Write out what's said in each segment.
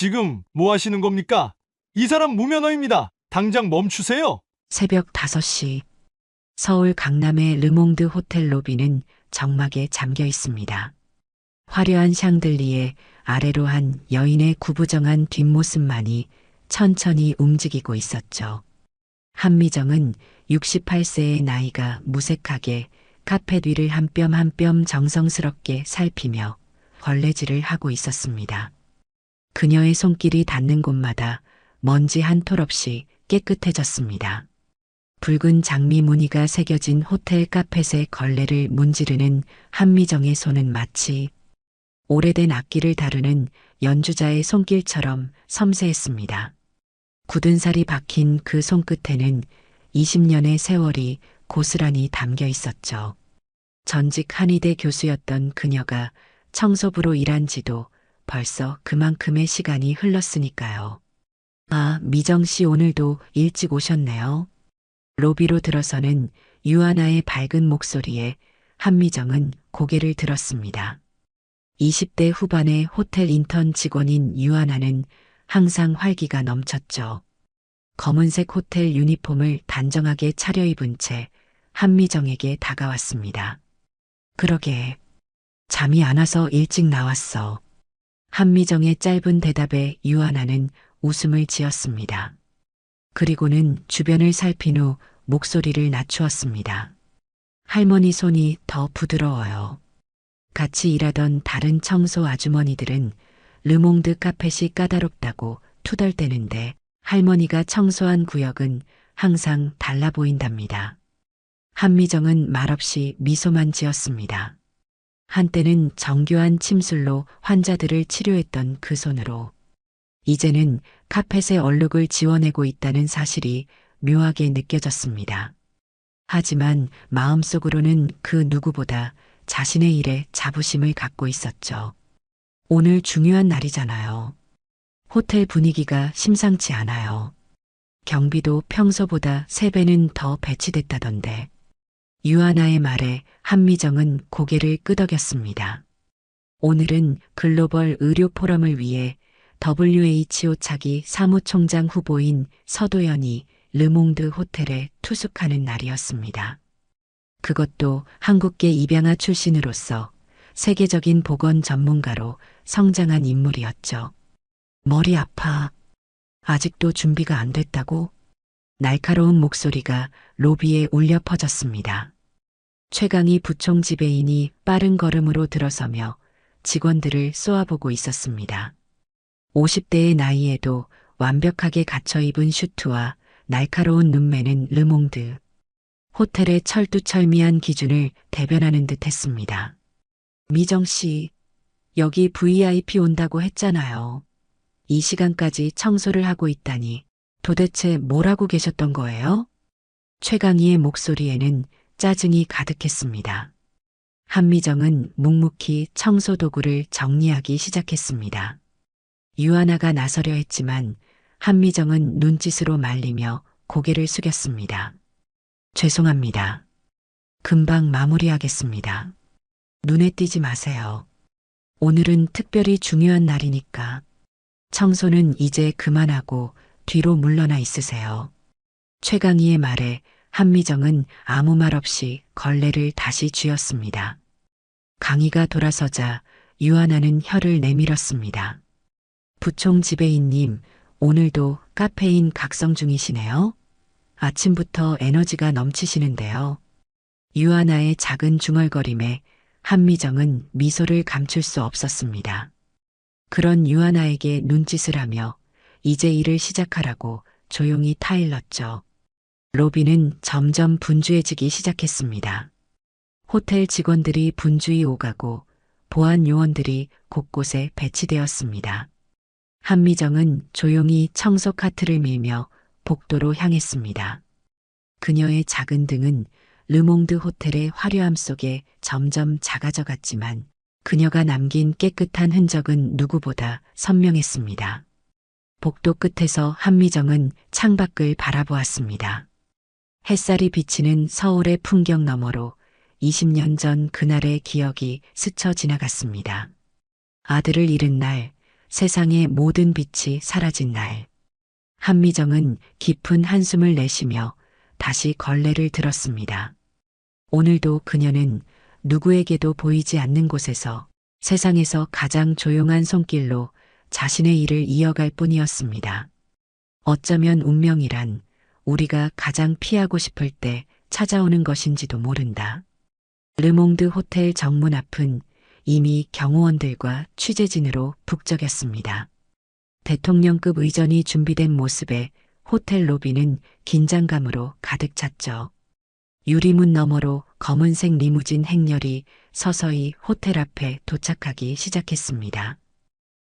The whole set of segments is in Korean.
지금 뭐 하시는 겁니까? 이 사람 무면허입니다. 당장 멈추세요. 새벽 5시 서울 강남의 르몽드 호텔 로비는 적막에 잠겨 있습니다. 화려한 샹들리에 아래로 한 여인의 구부정한 뒷모습만이 천천히 움직이고 있었죠. 한미정은 68세의 나이가 무색하게 카페 뒤를 한 뼘 한 뼘 정성스럽게 살피며 걸레질을 하고 있었습니다. 그녀의 손길이 닿는 곳마다 먼지 한 톨 없이 깨끗해졌습니다. 붉은 장미 무늬가 새겨진 호텔 카펫의 걸레를 문지르는 한미정의 손은 마치 오래된 악기를 다루는 연주자의 손길처럼 섬세했습니다. 굳은 살이 박힌 그 손끝에는 20년의 세월이 고스란히 담겨 있었죠. 전직 한의대 교수였던 그녀가 청소부로 일한 지도 벌써 그만큼의 시간이 흘렀으니까요. 아, 미정 씨 오늘도 일찍 오셨네요. 로비로 들어서는 유아나의 밝은 목소리에 한미정은 고개를 들었습니다. 20대 후반의 호텔 인턴 직원인 유아나는 항상 활기가 넘쳤죠. 검은색 호텔 유니폼을 단정하게 차려입은 채 한미정에게 다가왔습니다. 그러게, 잠이 안 와서 일찍 나왔어. 한미정의 짧은 대답에 유아나는 웃음을 지었습니다. 그리고는 주변을 살핀 후 목소리를 낮추었습니다. 할머니 손이 더 부드러워요. 같이 일하던 다른 청소 아주머니들은 르몽드 카펫이 까다롭다고 투덜대는데 할머니가 청소한 구역은 항상 달라 보인답니다. 한미정은 말없이 미소만 지었습니다. 한때는 정교한 침술로 환자들을 치료했던 그 손으로 이제는 카펫의 얼룩을 지워내고 있다는 사실이 묘하게 느껴졌습니다. 하지만 마음속으로는 그 누구보다 자신의 일에 자부심을 갖고 있었죠. 오늘 중요한 날이잖아요. 호텔 분위기가 심상치 않아요. 경비도 평소보다 3배는 더 배치됐다던데. 유아나의 말에 한미정은 고개를 끄덕였습니다. 오늘은 글로벌 의료 포럼을 위해 WHO 차기 사무총장 후보인 서도연이 르몽드 호텔에 투숙하는 날이었습니다. 그것도 한국계 입양아 출신으로서 세계적인 보건 전문가로 성장한 인물이었죠. 머리 아파. 아직도 준비가 안 됐다고? 날카로운 목소리가 로비에 울려 퍼졌습니다. 최강희 부총 지배인이 빠른 걸음으로 들어서며 직원들을 쏘아보고 있었습니다. 50대의 나이에도 완벽하게 갖춰 입은 슈트와 날카로운 눈매는 르몽드. 호텔의 철두철미한 기준을 대변하는 듯 했습니다. 미정 씨, 여기 VIP 온다고 했잖아요. 이 시간까지 청소를 하고 있다니 도대체 뭘 하고 계셨던 거예요? 최강희의 목소리에는 짜증이 가득했습니다. 한미정은 묵묵히 청소 도구를 정리하기 시작했습니다. 유아나가 나서려 했지만 한미정은 눈짓으로 말리며 고개를 숙였습니다. 죄송합니다. 금방 마무리하겠습니다. 눈에 띄지 마세요. 오늘은 특별히 중요한 날이니까. 청소는 이제 그만하고 뒤로 물러나 있으세요. 최강희의 말에 한미정은 아무 말 없이 걸레를 다시 쥐었습니다. 강희가 돌아서자 유아나는 혀를 내밀었습니다. 부총 지배인님, 오늘도 카페인 각성 중이시네요. 아침부터 에너지가 넘치시는데요. 유아나의 작은 중얼거림에 한미정은 미소를 감출 수 없었습니다. 그런 유아나에게 눈짓을 하며 이제 일을 시작하라고 조용히 타일렀죠. 로비는 점점 분주해지기 시작했습니다. 호텔 직원들이 분주히 오가고 보안 요원들이 곳곳에 배치되었습니다. 한미정은 조용히 청소 카트를 밀며 복도로 향했습니다. 그녀의 작은 등은 르몽드 호텔의 화려함 속에 점점 작아져 갔지만 그녀가 남긴 깨끗한 흔적은 누구보다 선명했습니다. 복도 끝에서 한미정은 창밖을 바라보았습니다. 햇살이 비치는 서울의 풍경 너머로 20년 전 그날의 기억이 스쳐 지나갔습니다. 아들을 잃은 날, 세상의 모든 빛이 사라진 날. 한미정은 깊은 한숨을 내쉬며 다시 걸레를 들었습니다. 오늘도 그녀는 누구에게도 보이지 않는 곳에서 세상에서 가장 조용한 손길로 자신의 일을 이어갈 뿐이었습니다. 어쩌면 운명이란 우리가 가장 피하고 싶을 때 찾아오는 것인지도 모른다. 르몽드 호텔 정문 앞은 이미 경호원들과 취재진으로 북적였습니다. 대통령급 의전이 준비된 모습에 호텔 로비는 긴장감으로 가득 찼죠. 유리문 너머로 검은색 리무진 행렬이 서서히 호텔 앞에 도착하기 시작했습니다.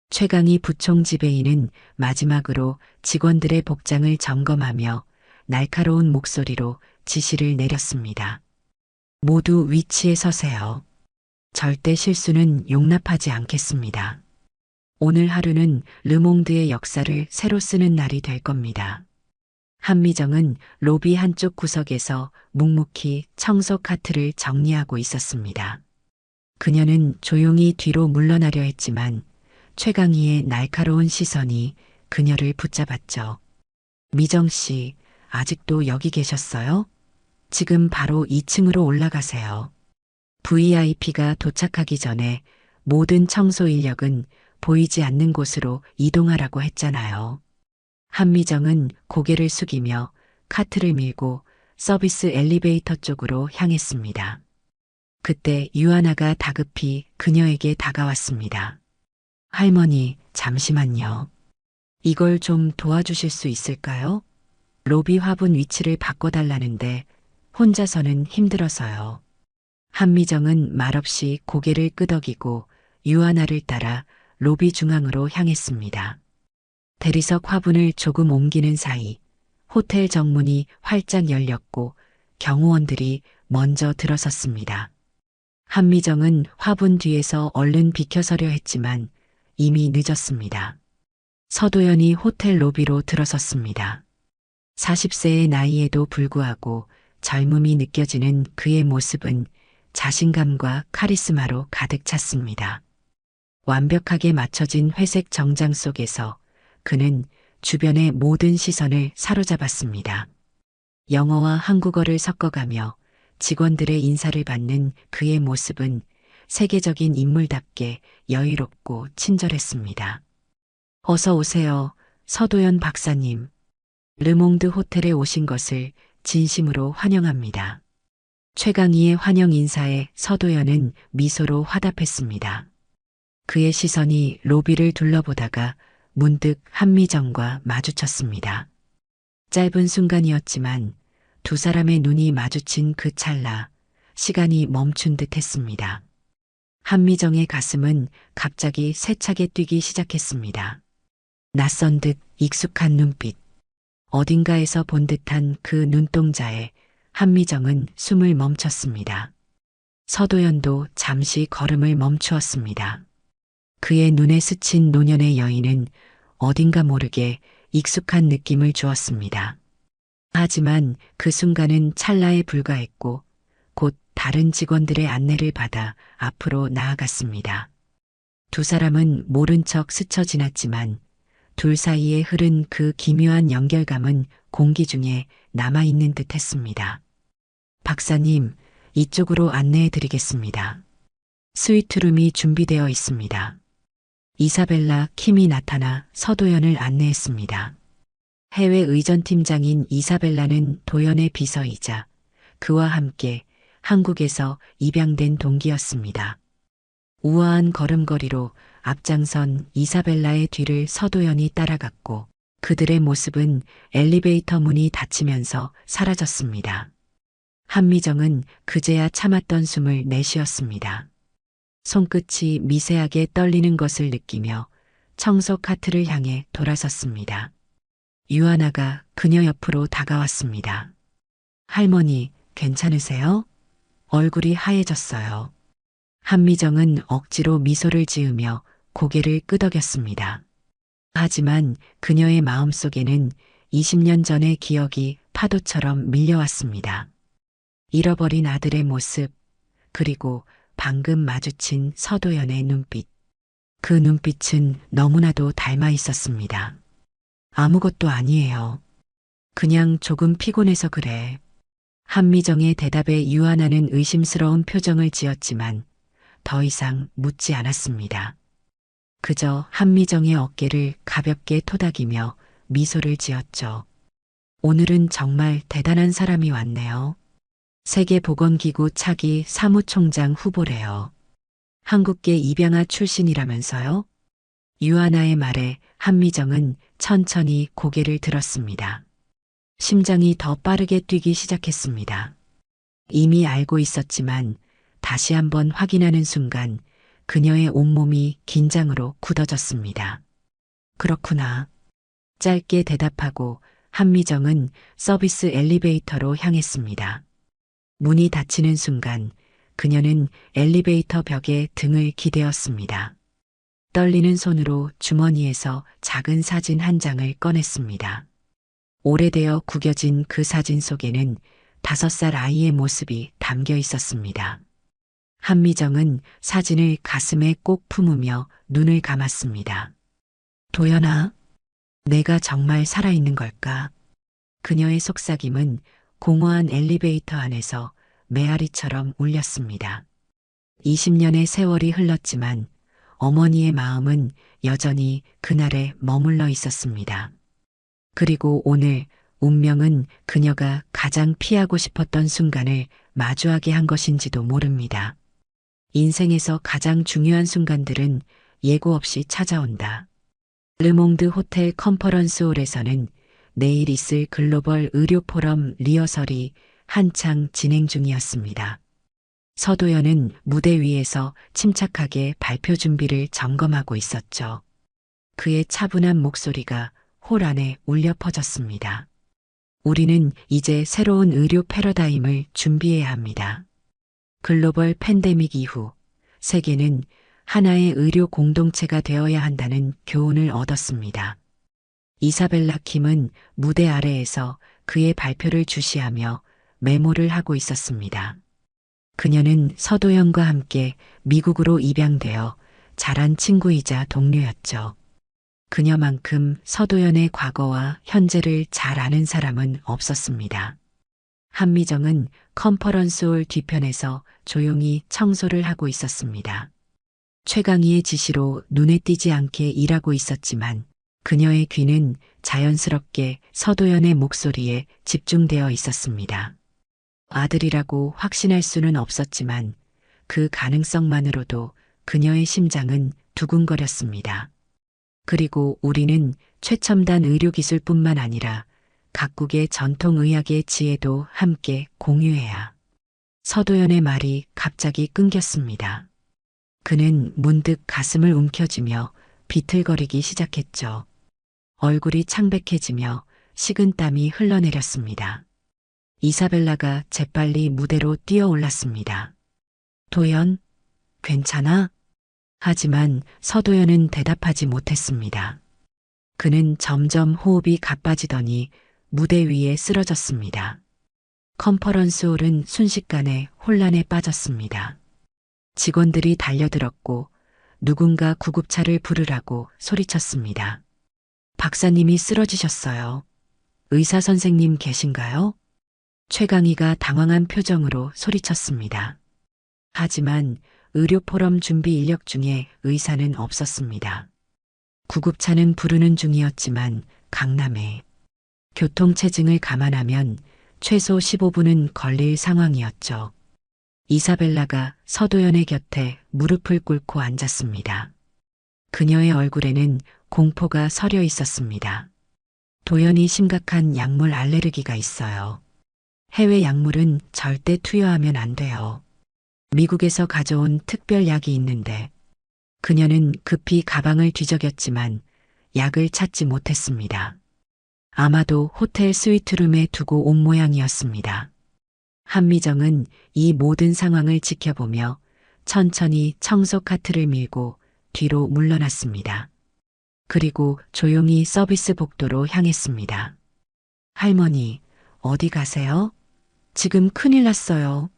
최강희 부총 지배인은 마지막으로 직원들의 복장을 점검하며 날카로운 목소리로 지시를 내렸습니다. 모두 위치에 서세요. 절대 실수는 용납하지 않겠습니다. 오늘 하루는 르몽드의 역사를 새로 쓰는 날이 될 겁니다. 한미정은 로비 한쪽 구석에서 묵묵히 청소 카트를 정리하고 있었습니다. 그녀는 조용히 뒤로 물러나려 했지만 최강희의 날카로운 시선이 그녀를 붙잡았죠. 미정 씨, 아직도 여기 계셨어요? 지금 바로 2층으로 올라가세요. VIP가 도착하기 전에 모든 청소 인력은 보이지 않는 곳으로 이동하라고 했잖아요. 한미정은 고개를 숙이며 카트를 밀고 서비스 엘리베이터 쪽으로 향했습니다. 그때 유아나가 다급히 그녀에게 다가왔습니다. 할머니, 잠시만요. 이걸 좀 도와주실 수 있을까요? 로비 화분 위치를 바꿔달라는데 혼자서는 힘들어서요. 한미정은 말없이 고개를 끄덕이고 유아나를 따라 로비 중앙으로 향했습니다. 대리석 화분을 조금 옮기는 사이 호텔 정문이 활짝 열렸고 경호원들이 먼저 들어섰습니다. 한미정은 화분 뒤에서 얼른 비켜서려 했지만 이미 늦었습니다. 서도연이 호텔 로비로 들어섰습니다. 40세의 나이에도 불구하고 젊음이 느껴지는 그의 모습은 자신감과 카리스마로 가득 찼습니다. 완벽하게 맞춰진 회색 정장 속에서 그는 주변의 모든 시선을 사로잡았습니다. 영어와 한국어를 섞어가며 직원들의 인사를 받는 그의 모습은 세계적인 인물답게 여유롭고 친절했습니다. 어서 오세요, 서도연 박사님. 르몽드 호텔에 오신 것을 진심으로 환영합니다. 최강희의 환영 인사에 서도연은 미소로 화답했습니다. 그의 시선이 로비를 둘러보다가 문득 한미정과 마주쳤습니다. 짧은 순간이었지만 두 사람의 눈이 마주친 그 찰나 시간이 멈춘 듯 했습니다. 한미정의 가슴은 갑자기 세차게 뛰기 시작했습니다. 낯선 듯 익숙한 눈빛, 어딘가에서 본 듯한 그 눈동자에 한미정은 숨을 멈췄습니다. 서도연도 잠시 걸음을 멈추었습니다. 그의 눈에 스친 노년의 여인은 어딘가 모르게 익숙한 느낌을 주었습니다. 하지만 그 순간은 찰나에 불과했고 곧 다른 직원들의 안내를 받아 앞으로 나아갔습니다. 두 사람은 모른 척 스쳐 지났지만 둘 사이에 흐른 그 기묘한 연결감은 공기 중에 남아있는 듯 했습니다. 박사님, 이쪽으로 안내해 드리겠습니다. 스위트룸이 준비되어 있습니다. 이사벨라 킴이 나타나 서도연을 안내했습니다. 해외 의전팀장인 이사벨라는 도연의 비서이자 그와 함께 한국에서 입양된 동기였습니다. 우아한 걸음걸이로 앞장선 이사벨라의 뒤를 서도연이 따라갔고 그들의 모습은 엘리베이터 문이 닫히면서 사라졌습니다. 한미정은 그제야 참았던 숨을 내쉬었습니다. 손끝이 미세하게 떨리는 것을 느끼며 청소 카트를 향해 돌아섰습니다. 유아나가 그녀 옆으로 다가왔습니다. 할머니, 괜찮으세요? 얼굴이 하얘졌어요. 한미정은 억지로 미소를 지으며 고개를 끄덕였습니다. 하지만 그녀의 마음속에는 20년 전의 기억이 파도처럼 밀려왔습니다. 잃어버린 아들의 모습, 그리고 방금 마주친 서도연의 눈빛. 그 눈빛은 너무나도 닮아 있었습니다. 아무것도 아니에요. 그냥 조금 피곤해서 그래. 한미정의 대답에 유하나는 의심스러운 표정을 지었지만 더 이상 묻지 않았습니다. 그저 한미정의 어깨를 가볍게 토닥이며 미소를 지었죠. 오늘은 정말 대단한 사람이 왔네요. 세계보건기구 차기 사무총장 후보래요. 한국계 입양아 출신이라면서요? 유하나의 말에 한미정은 천천히 고개를 들었습니다. 심장이 더 빠르게 뛰기 시작했습니다. 이미 알고 있었지만 다시 한번 확인하는 순간 그녀의 온몸이 긴장으로 굳어졌습니다. 그렇구나. 짧게 대답하고 한미정은 서비스 엘리베이터로 향했습니다. 문이 닫히는 순간 그녀는 엘리베이터 벽에 등을 기대었습니다. 떨리는 손으로 주머니에서 작은 사진 한 장을 꺼냈습니다. 오래되어 구겨진 그 사진 속에는 5살 아이의 모습이 담겨 있었습니다. 한미정은 사진을 가슴에 꼭 품으며 눈을 감았습니다. 도연아, 내가 정말 살아있는 걸까? 그녀의 속삭임은 공허한 엘리베이터 안에서 메아리처럼 울렸습니다. 20년의 세월이 흘렀지만 어머니의 마음은 여전히 그날에 머물러 있었습니다. 그리고 오늘 운명은 그녀가 가장 피하고 싶었던 순간을 마주하게 한 것인지도 모릅니다. 인생에서 가장 중요한 순간들은 예고 없이 찾아온다. 르몽드 호텔 컨퍼런스홀에서는 내일 있을 글로벌 의료 포럼 리허설이 한창 진행 중이었습니다. 서도연은 무대 위에서 침착하게 발표 준비를 점검하고 있었죠. 그의 차분한 목소리가 홀 안에 울려 퍼졌습니다. 우리는 이제 새로운 의료 패러다임을 준비해야 합니다. 글로벌 팬데믹 이후 세계는 하나의 의료 공동체가 되어야 한다는 교훈을 얻었습니다. 이사벨라 킴은 무대 아래에서 그의 발표를 주시하며 메모를 하고 있었습니다. 그녀는 서도연과 함께 미국으로 입양되어 자란 친구이자 동료였죠. 그녀만큼 서도연의 과거와 현재를 잘 아는 사람은 없었습니다. 한미정은 컨퍼런스홀 뒤편에서 조용히 청소를 하고 있었습니다. 최강희의 지시로 눈에 띄지 않게 일하고 있었지만 그녀의 귀는 자연스럽게 서도연의 목소리에 집중되어 있었습니다. 아들이라고 확신할 수는 없었지만 그 가능성만으로도 그녀의 심장은 두근거렸습니다. 그리고 우리는 최첨단 의료기술뿐만 아니라 각국의 전통의학의 지혜도 함께 공유해야. 서도연의 말이 갑자기 끊겼습니다. 그는 문득 가슴을 움켜쥐며 비틀거리기 시작했죠. 얼굴이 창백해지며 식은땀이 흘러내렸습니다. 이사벨라가 재빨리 무대로 뛰어올랐습니다. 도연, 괜찮아? 하지만 서도연은 대답하지 못했습니다. 그는 점점 호흡이 가빠지더니 무대 위에 쓰러졌습니다. 컨퍼런스홀은 순식간에 혼란에 빠졌습니다. 직원들이 달려들었고 누군가 구급차를 부르라고 소리쳤습니다. 박사님이 쓰러지셨어요. 의사 선생님 계신가요? 최강희가 당황한 표정으로 소리쳤습니다. 하지만 의료 포럼 준비 인력 중에 의사는 없었습니다. 구급차는 부르는 중이었지만 강남에 교통체증을 감안하면 최소 15분은 걸릴 상황이었죠. 이사벨라가 서도연의 곁에 무릎을 꿇고 앉았습니다. 그녀의 얼굴에는 공포가 서려 있었습니다. 도연이 심각한 약물 알레르기가 있어요. 해외 약물은 절대 투여하면 안 돼요. 미국에서 가져온 특별 약이 있는데 그녀는 급히 가방을 뒤적였지만 약을 찾지 못했습니다. 아마도 호텔 스위트룸에 두고 온 모양이었습니다. 한미정은 이 모든 상황을 지켜보며 천천히 청소 카트를 밀고 뒤로 물러났습니다. 그리고 조용히 서비스 복도로 향했습니다. 할머니, 어디 가세요? 지금 큰일 났어요.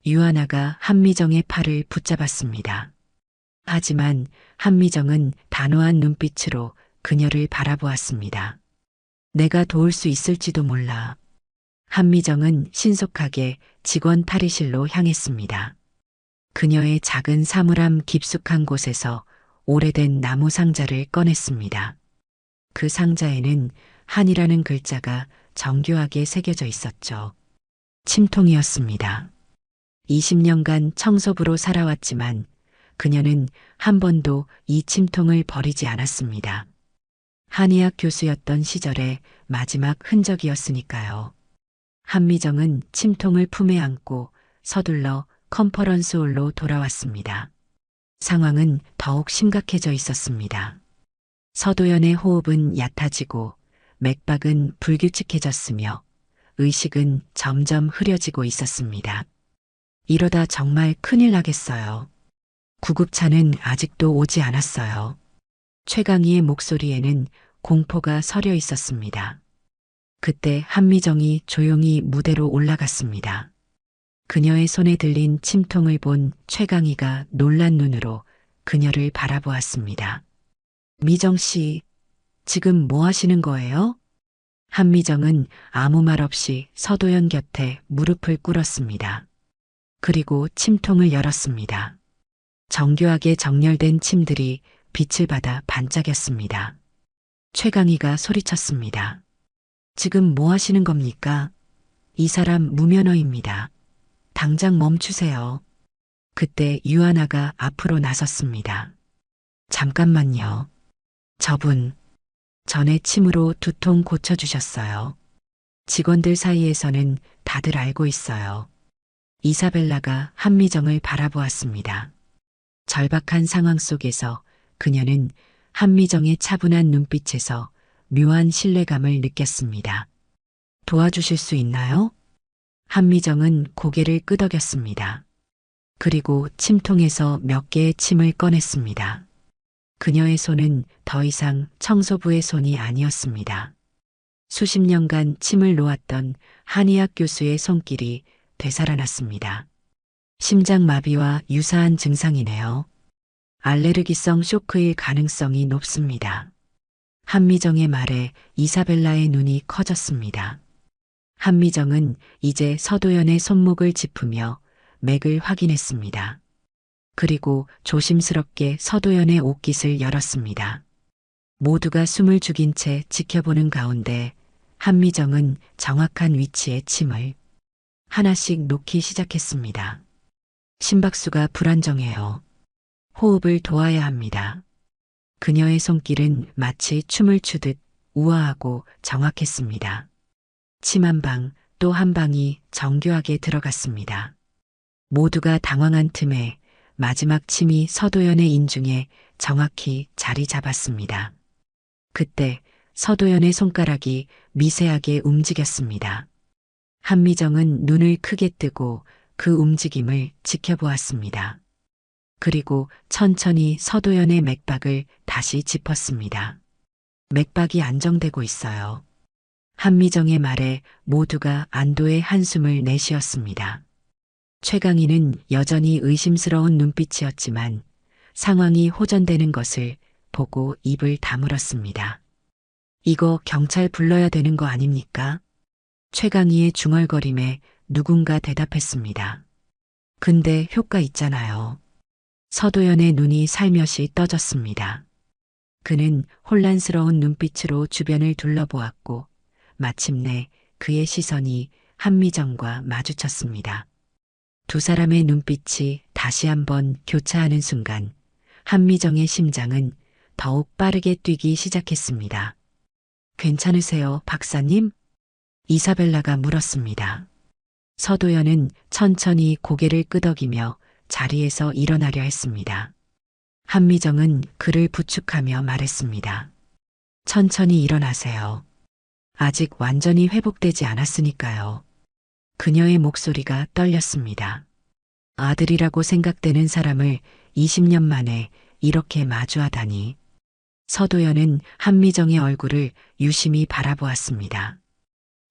유하나가 한미정의 팔을 붙잡았습니다. 하지만 한미정은 단호한 눈빛으로 그녀를 바라보았습니다. 내가 도울 수 있을지도 몰라. 한미정은 신속하게 직원 탈의실로 향했습니다. 그녀의 작은 사물함 깊숙한 곳에서 오래된 나무 상자를 꺼냈습니다. 그 상자에는 한이라는 글자가 정교하게 새겨져 있었죠. 침통이었습니다. 20년간 청소부로 살아왔지만 그녀는 한 번도 이 침통을 버리지 않았습니다. 한의학 교수였던 시절의 마지막 흔적이었으니까요. 한미정은 침통을 품에 안고 서둘러 컨퍼런스홀로 돌아왔습니다. 상황은 더욱 심각해져 있었습니다. 서도연의 호흡은 얕아지고 맥박은 불규칙해졌으며 의식은 점점 흐려지고 있었습니다. 이러다 정말 큰일 나겠어요. 구급차는 아직도 오지 않았어요. 최강희의 목소리에는 공포가 서려 있었습니다. 그때 한미정이 조용히 무대로 올라갔습니다. 그녀의 손에 들린 침통을 본 최강희가 놀란 눈으로 그녀를 바라보았습니다. 미정 씨, 지금 뭐 하시는 거예요? 한미정은 아무 말 없이 서도연 곁에 무릎을 꿇었습니다. 그리고 침통을 열었습니다. 정교하게 정렬된 침들이 빛을 받아 반짝였습니다. 최강희가 소리쳤습니다. 지금 뭐 하시는 겁니까? 이 사람 무면허입니다. 당장 멈추세요. 그때 유하나가 앞으로 나섰습니다. 잠깐만요. 저분, 전에 침으로 두통 고쳐주셨어요. 직원들 사이에서는 다들 알고 있어요. 이사벨라가 한미정을 바라보았습니다. 절박한 상황 속에서 그녀는 한미정의 차분한 눈빛에서 묘한 신뢰감을 느꼈습니다. 도와주실 수 있나요? 한미정은 고개를 끄덕였습니다. 그리고 침통에서 몇 개의 침을 꺼냈습니다. 그녀의 손은 더 이상 청소부의 손이 아니었습니다. 수십 년간 침을 놓았던 한의학 교수의 손길이 되살아났습니다. 심장마비와 유사한 증상이네요. 알레르기성 쇼크일 가능성이 높습니다. 한미정의 말에 이사벨라의 눈이 커졌습니다. 한미정은 이제 서도연의 손목을 짚으며 맥을 확인했습니다. 그리고 조심스럽게 서도연의 옷깃을 열었습니다. 모두가 숨을 죽인 채 지켜보는 가운데 한미정은 정확한 위치에 침을 하나씩 놓기 시작했습니다. 심박수가 불안정해요. 호흡을 도와야 합니다. 그녀의 손길은 마치 춤을 추듯 우아하고 정확했습니다. 침 한 방, 또 한 방이 정교하게 들어갔습니다. 모두가 당황한 틈에 마지막 침이 서도연의 인중에 정확히 자리 잡았습니다. 그때 서도연의 손가락이 미세하게 움직였습니다. 한미정은 눈을 크게 뜨고 그 움직임을 지켜보았습니다. 그리고 천천히 서도연의 맥박을 다시 짚었습니다. 맥박이 안정되고 있어요. 한미정의 말에 모두가 안도의 한숨을 내쉬었습니다. 최강희는 여전히 의심스러운 눈빛이었지만 상황이 호전되는 것을 보고 입을 다물었습니다. 이거 경찰 불러야 되는 거 아닙니까? 최강희의 중얼거림에 누군가 대답했습니다. 근데 효과 있잖아요. 서도연의 눈이 살며시 떠졌습니다. 그는 혼란스러운 눈빛으로 주변을 둘러보았고 마침내 그의 시선이 한미정과 마주쳤습니다. 두 사람의 눈빛이 다시 한번 교차하는 순간 한미정의 심장은 더욱 빠르게 뛰기 시작했습니다. 괜찮으세요, 박사님? 이사벨라가 물었습니다. 서도연은 천천히 고개를 끄덕이며 자리에서 일어나려 했습니다. 한미정은 그를 부축하며 말했습니다. 천천히 일어나세요. 아직 완전히 회복되지 않았으니까요. 그녀의 목소리가 떨렸습니다. 아들이라고 생각되는 사람을 20년 만에 이렇게 마주하다니. 서도연은 한미정의 얼굴을 유심히 바라보았습니다.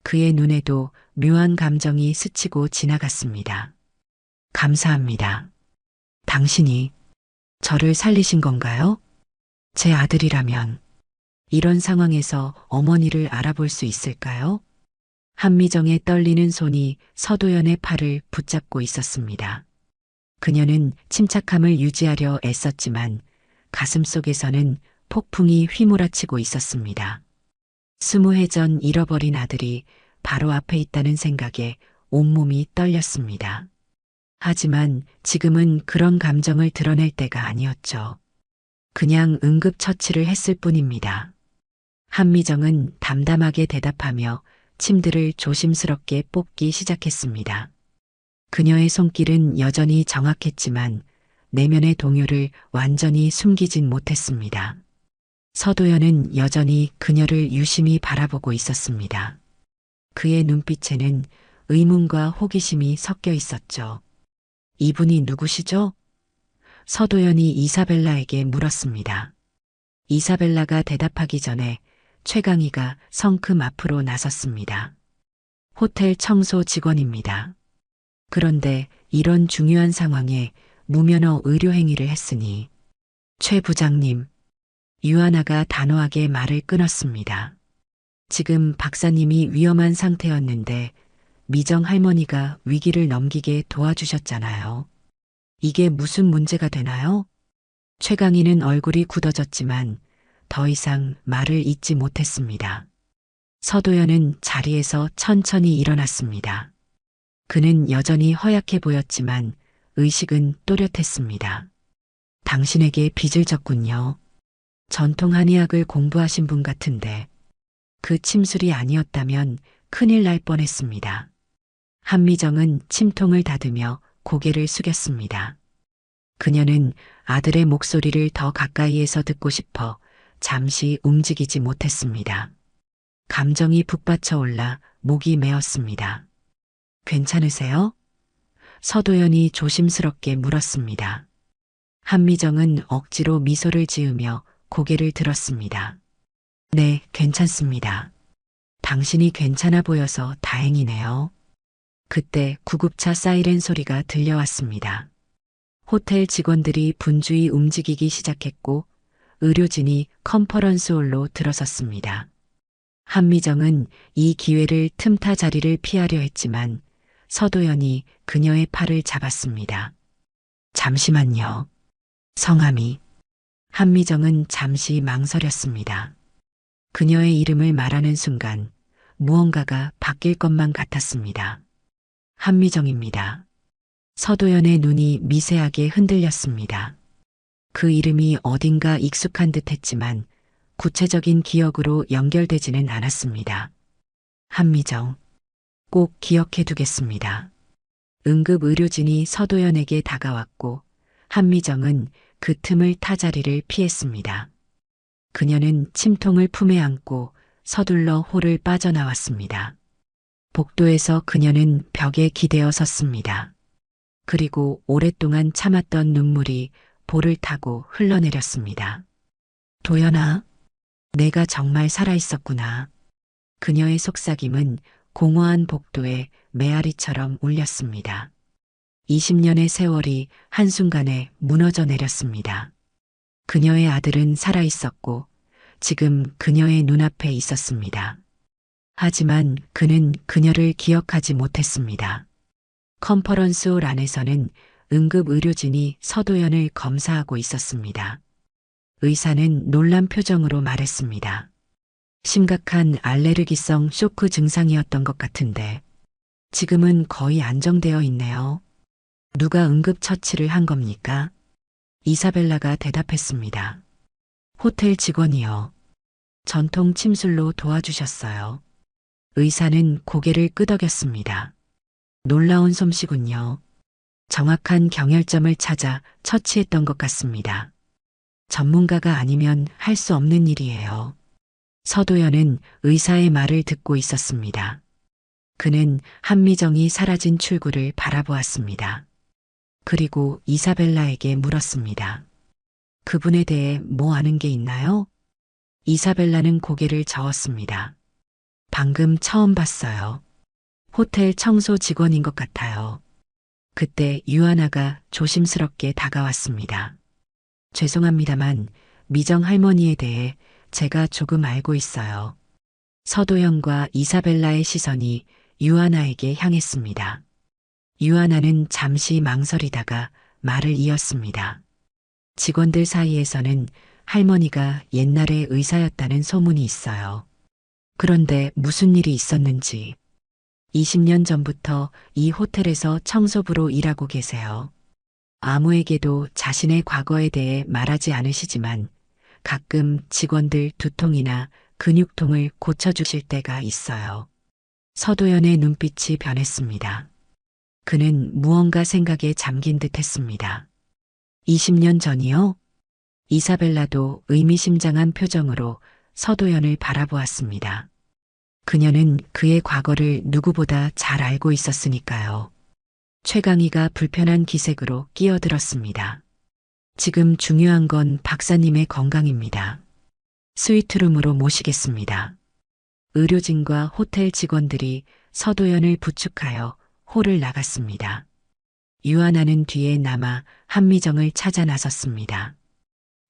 그의 눈에도 묘한 감정이 스치고 지나갔습니다. 감사합니다. 당신이 저를 살리신 건가요? 제 아들이라면 이런 상황에서 어머니를 알아볼 수 있을까요? 한미정의 떨리는 손이 서도연의 팔을 붙잡고 있었습니다. 그녀는 침착함을 유지하려 애썼지만 가슴속에서는 폭풍이 휘몰아치고 있었습니다. 20해 전 잃어버린 아들이 바로 앞에 있다는 생각에 온몸이 떨렸습니다. 하지만 지금은 그런 감정을 드러낼 때가 아니었죠. 그냥 응급처치를 했을 뿐입니다. 한미정은 담담하게 대답하며 침들을 조심스럽게 뽑기 시작했습니다. 그녀의 손길은 여전히 정확했지만 내면의 동요를 완전히 숨기진 못했습니다. 서도연은 여전히 그녀를 유심히 바라보고 있었습니다. 그의 눈빛에는 의문과 호기심이 섞여 있었죠. 이분이 누구시죠? 서도연이 이사벨라에게 물었습니다. 이사벨라가 대답하기 전에 최강희가 성큼 앞으로 나섰습니다. 호텔 청소 직원입니다. 그런데 이런 중요한 상황에 무면허 의료 행위를 했으니 최 부장님, 유하나가 단호하게 말을 끊었습니다. 지금 박사님이 위험한 상태였는데 미정 할머니가 위기를 넘기게 도와주셨잖아요. 이게 무슨 문제가 되나요? 최강희는 얼굴이 굳어졌지만 더 이상 말을 잇지 못했습니다. 서도연은 자리에서 천천히 일어났습니다. 그는 여전히 허약해 보였지만 의식은 또렷했습니다. 당신에게 빚을 졌군요. 전통 한의학을 공부하신 분 같은데 그 침술이 아니었다면 큰일 날 뻔했습니다. 한미정은 침통을 닫으며 고개를 숙였습니다. 그녀는 아들의 목소리를 더 가까이에서 듣고 싶어 잠시 움직이지 못했습니다. 감정이 북받쳐 올라 목이 메었습니다. 괜찮으세요? 서도연이 조심스럽게 물었습니다. 한미정은 억지로 미소를 지으며 고개를 들었습니다. 네, 괜찮습니다. 당신이 괜찮아 보여서 다행이네요. 그때 구급차 사이렌 소리가 들려왔습니다. 호텔 직원들이 분주히 움직이기 시작했고 의료진이 컨퍼런스홀로 들어섰습니다. 한미정은 이 기회를 틈타 자리를 피하려 했지만 서도연이 그녀의 팔을 잡았습니다. 잠시만요. 성함이. 한미정은 잠시 망설였습니다. 그녀의 이름을 말하는 순간 무언가가 바뀔 것만 같았습니다. 한미정입니다. 서도연의 눈이 미세하게 흔들렸습니다. 그 이름이 어딘가 익숙한 듯 했지만 구체적인 기억으로 연결되지는 않았습니다. 한미정. 꼭 기억해 두겠습니다. 응급의료진이 서도연에게 다가왔고 한미정은 그 틈을 타 자리를 피했습니다. 그녀는 침통을 품에 안고 서둘러 홀을 빠져나왔습니다. 복도에서 그녀는 벽에 기대어 섰습니다. 그리고 오랫동안 참았던 눈물이 볼을 타고 흘러내렸습니다. 도연아, 내가 정말 살아있었구나. 그녀의 속삭임은 공허한 복도에 메아리처럼 울렸습니다. 20년의 세월이 한순간에 무너져 내렸습니다. 그녀의 아들은 살아있었고 지금 그녀의 눈앞에 있었습니다. 하지만 그는 그녀를 기억하지 못했습니다. 컨퍼런스홀 안에서는 응급의료진이 서도연을 검사하고 있었습니다. 의사는 놀란 표정으로 말했습니다. 심각한 알레르기성 쇼크 증상이었던 것 같은데 지금은 거의 안정되어 있네요. 누가 응급처치를 한 겁니까? 이사벨라가 대답했습니다. 호텔 직원이요. 전통 침술로 도와주셨어요. 의사는 고개를 끄덕였습니다. 놀라운 솜씨군요. 정확한 경혈점을 찾아 처치했던 것 같습니다. 전문가가 아니면 할 수 없는 일이에요. 서도연은 의사의 말을 듣고 있었습니다. 그는 한미정이 사라진 출구를 바라보았습니다. 그리고 이사벨라에게 물었습니다. 그분에 대해 뭐 아는 게 있나요? 이사벨라는 고개를 저었습니다. 방금 처음 봤어요. 호텔 청소 직원인 것 같아요. 그때 유하나가 조심스럽게 다가왔습니다. 죄송합니다만 미정 할머니에 대해 제가 조금 알고 있어요. 서도연과 이사벨라의 시선이 유아나에게 향했습니다. 유아나는 잠시 망설이다가 말을 이었습니다. 직원들 사이에서는 할머니가 옛날에 의사였다는 소문이 있어요. 그런데 무슨 일이 있었는지 20년 전부터 이 호텔에서 청소부로 일하고 계세요. 아무에게도 자신의 과거에 대해 말하지 않으시지만 가끔 직원들 두통이나 근육통을 고쳐주실 때가 있어요. 서도연의 눈빛이 변했습니다. 그는 무언가 생각에 잠긴 듯 했습니다. 20년 전이요? 이사벨라도 의미심장한 표정으로 서도연을 바라보았습니다. 그녀는 그의 과거를 누구보다 잘 알고 있었으니까요. 최강희가 불편한 기색으로 끼어들었습니다. 지금 중요한 건 박사님의 건강입니다. 스위트룸으로 모시겠습니다. 의료진과 호텔 직원들이 서도연을 부축하여 홀을 나갔습니다. 유아나는 뒤에 남아 한미정을 찾아 나섰습니다.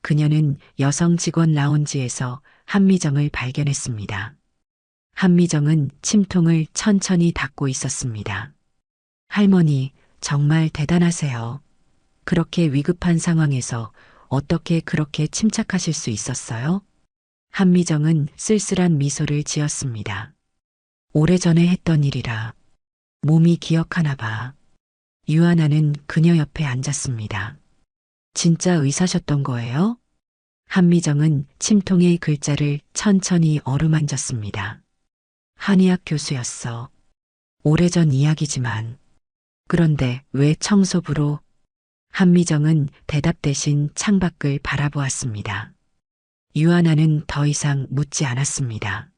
그녀는 여성 직원 라운지에서 한미정을 발견했습니다. 한미정은 침통을 천천히 닦고 있었습니다. 할머니, 정말 대단하세요. 그렇게 위급한 상황에서 어떻게 그렇게 침착하실 수 있었어요? 한미정은 쓸쓸한 미소를 지었습니다. 오래전에 했던 일이라 몸이 기억하나 봐. 유아나는 그녀 옆에 앉았습니다. 진짜 의사셨던 거예요? 한미정은 침통의 글자를 천천히 어루만졌습니다. 한의학 교수였어. 오래전 이야기지만. 그런데 왜 청소부로? 한미정은 대답 대신 창밖을 바라보았습니다. 유아나는 더 이상 묻지 않았습니다.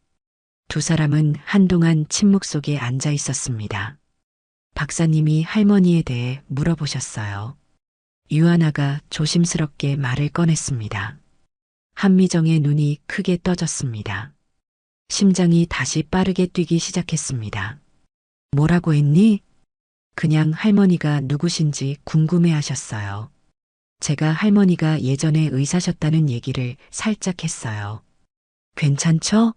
두 사람은 한동안 침묵 속에 앉아 있었습니다. 박사님이 할머니에 대해 물어보셨어요. 유아나가 조심스럽게 말을 꺼냈습니다. 한미정의 눈이 크게 떠졌습니다. 심장이 다시 빠르게 뛰기 시작했습니다. 뭐라고 했니? 그냥 할머니가 누구신지 궁금해 하셨어요. 제가 할머니가 예전에 의사셨다는 얘기를 살짝 했어요. 괜찮죠?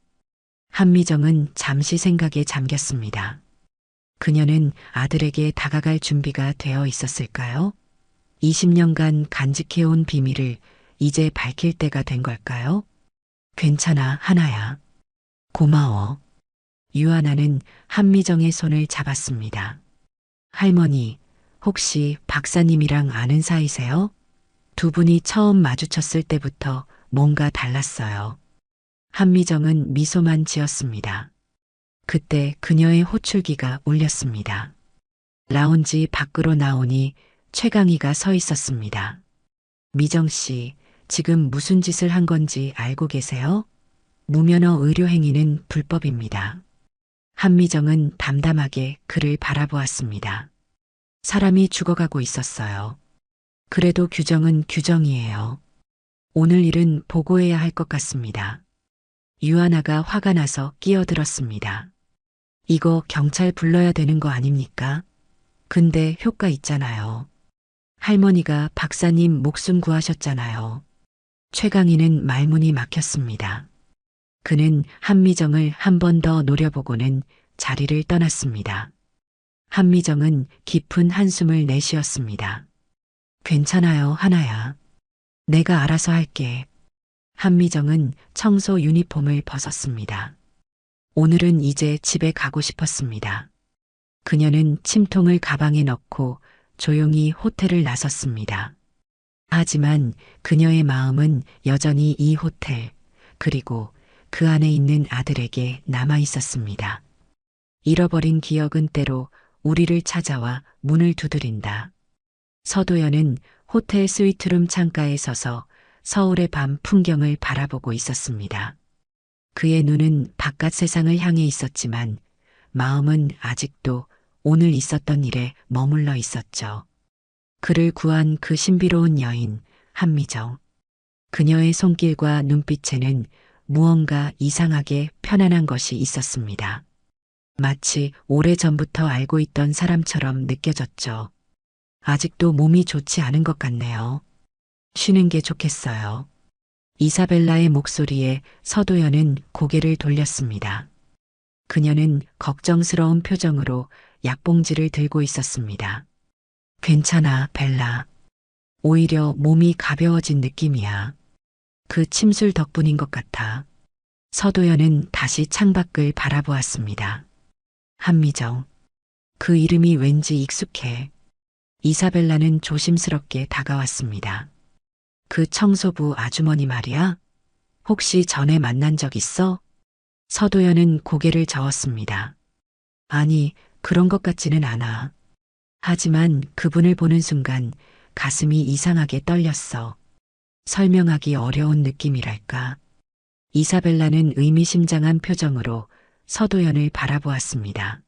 한미정은 잠시 생각에 잠겼습니다. 그녀는 아들에게 다가갈 준비가 되어 있었을까요? 20년간 간직해온 비밀을 이제 밝힐 때가 된 걸까요? 괜찮아, 하나야. 고마워. 유아나는 한미정의 손을 잡았습니다. 할머니, 혹시 박사님이랑 아는 사이세요? 두 분이 처음 마주쳤을 때부터 뭔가 달랐어요. 한미정은 미소만 지었습니다. 그때 그녀의 호출기가 울렸습니다. 라운지 밖으로 나오니 최강희가 서 있었습니다. 미정 씨, 지금 무슨 짓을 한 건지 알고 계세요? 무면허 의료 행위는 불법입니다. 한미정은 담담하게 그를 바라보았습니다. 사람이 죽어가고 있었어요. 그래도 규정은 규정이에요. 오늘 일은 보고해야 할 것 같습니다. 유아나가 화가 나서 끼어들었습니다. 이거 경찰 불러야 되는 거 아닙니까? 근데 효과 있잖아요. 할머니가 박사님 목숨 구하셨잖아요. 최강희는 말문이 막혔습니다. 그는 한미정을 한 번 더 노려보고는 자리를 떠났습니다. 한미정은 깊은 한숨을 내쉬었습니다. 괜찮아요, 하나야. 내가 알아서 할게. 한미정은 청소 유니폼을 벗었습니다. 오늘은 이제 집에 가고 싶었습니다. 그녀는 침통을 가방에 넣고 조용히 호텔을 나섰습니다. 하지만 그녀의 마음은 여전히 이 호텔, 그리고 그 안에 있는 아들에게 남아 있었습니다. 잃어버린 기억은 때로 우리를 찾아와 문을 두드린다. 서도연은 호텔 스위트룸 창가에 서서 서울의 밤 풍경을 바라보고 있었습니다. 그의 눈은 바깥 세상을 향해 있었지만 마음은 아직도 오늘 있었던 일에 머물러 있었죠. 그를 구한 그 신비로운 여인, 한미정. 그녀의 손길과 눈빛에는 무언가 이상하게 편안한 것이 있었습니다. 마치 오래전부터 알고 있던 사람처럼 느껴졌죠. 아직도 몸이 좋지 않은 것 같네요. 쉬는 게 좋겠어요. 이사벨라의 목소리에 서도연은 고개를 돌렸습니다. 그녀는 걱정스러운 표정으로 약봉지를 들고 있었습니다. 괜찮아, 벨라. 오히려 몸이 가벼워진 느낌이야. 그 침술 덕분인 것 같아. 서도연은 다시 창밖을 바라보았습니다. 한미정. 그 이름이 왠지 익숙해. 이사벨라는 조심스럽게 다가왔습니다. 그 청소부 아주머니 말이야? 혹시 전에 만난 적 있어? 서도연은 고개를 저었습니다. 아니, 그런 것 같지는 않아. 하지만 그분을 보는 순간 가슴이 이상하게 떨렸어. 설명하기 어려운 느낌이랄까. 이사벨라는 의미심장한 표정으로 서도연을 바라보았습니다.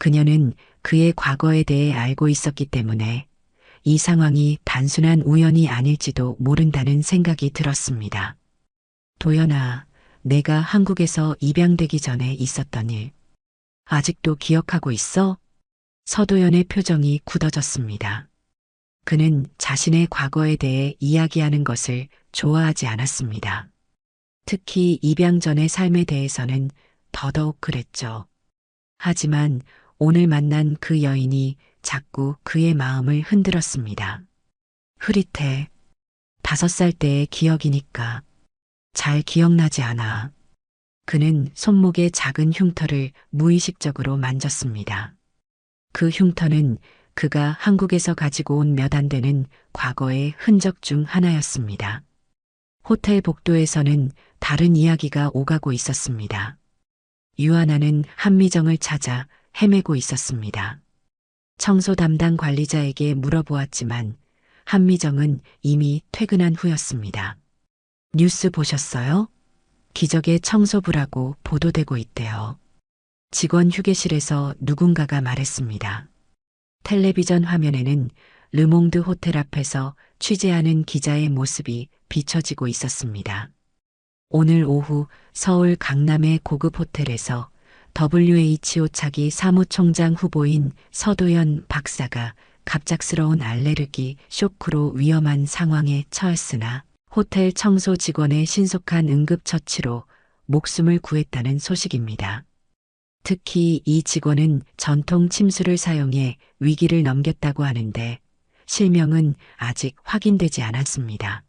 그녀는 그의 과거에 대해 알고 있었기 때문에 이 상황이 단순한 우연이 아닐지도 모른다는 생각이 들었습니다. 도연아, 내가 한국에서 입양되기 전에 있었던 일. 아직도 기억하고 있어? 서도연의 표정이 굳어졌습니다. 그는 자신의 과거에 대해 이야기하는 것을 좋아하지 않았습니다. 특히 입양 전의 삶에 대해서는 더더욱 그랬죠. 하지만 오늘 만난 그 여인이 자꾸 그의 마음을 흔들었습니다. 흐릿해. 5살 때의 기억이니까. 잘 기억나지 않아. 그는 손목의 작은 흉터를 무의식적으로 만졌습니다. 그 흉터는 그가 한국에서 가지고 온 몇 안 되는 과거의 흔적 중 하나였습니다. 호텔 복도에서는 다른 이야기가 오가고 있었습니다. 유아나는 한미정을 찾아 헤매고 있었습니다. 청소 담당 관리자에게 물어보았지만 한미정은 이미 퇴근한 후였습니다. 뉴스 보셨어요? 기적의 청소부라고 보도되고 있대요. 직원 휴게실에서 누군가가 말했습니다. 텔레비전 화면에는 르몽드 호텔 앞에서 취재하는 기자의 모습이 비춰지고 있었습니다. 오늘 오후 서울 강남의 고급 호텔에서 WHO 차기 사무총장 후보인 서도연 박사가 갑작스러운 알레르기 쇼크로 위험한 상황에 처했으나 호텔 청소 직원의 신속한 응급처치로 목숨을 구했다는 소식입니다. 특히 이 직원은 전통 침술을 사용해 위기를 넘겼다고 하는데 실명은 아직 확인되지 않았습니다.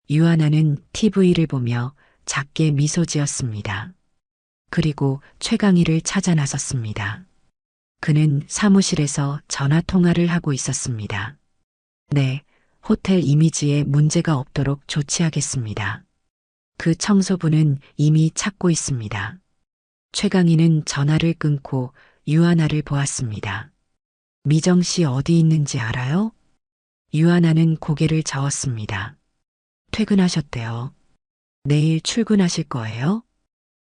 유아나는 TV를 보며 작게 미소 지었습니다. 그리고 최강희를 찾아 나섰습니다. 그는 사무실에서 전화 통화를 하고 있었습니다. 네, 호텔 이미지에 문제가 없도록 조치하겠습니다. 그 청소부는 이미 찾고 있습니다. 최강희는 전화를 끊고 유아나를 보았습니다. 미정 씨 어디 있는지 알아요? 유아나는 고개를 저었습니다. 퇴근하셨대요. 내일 출근하실 거예요?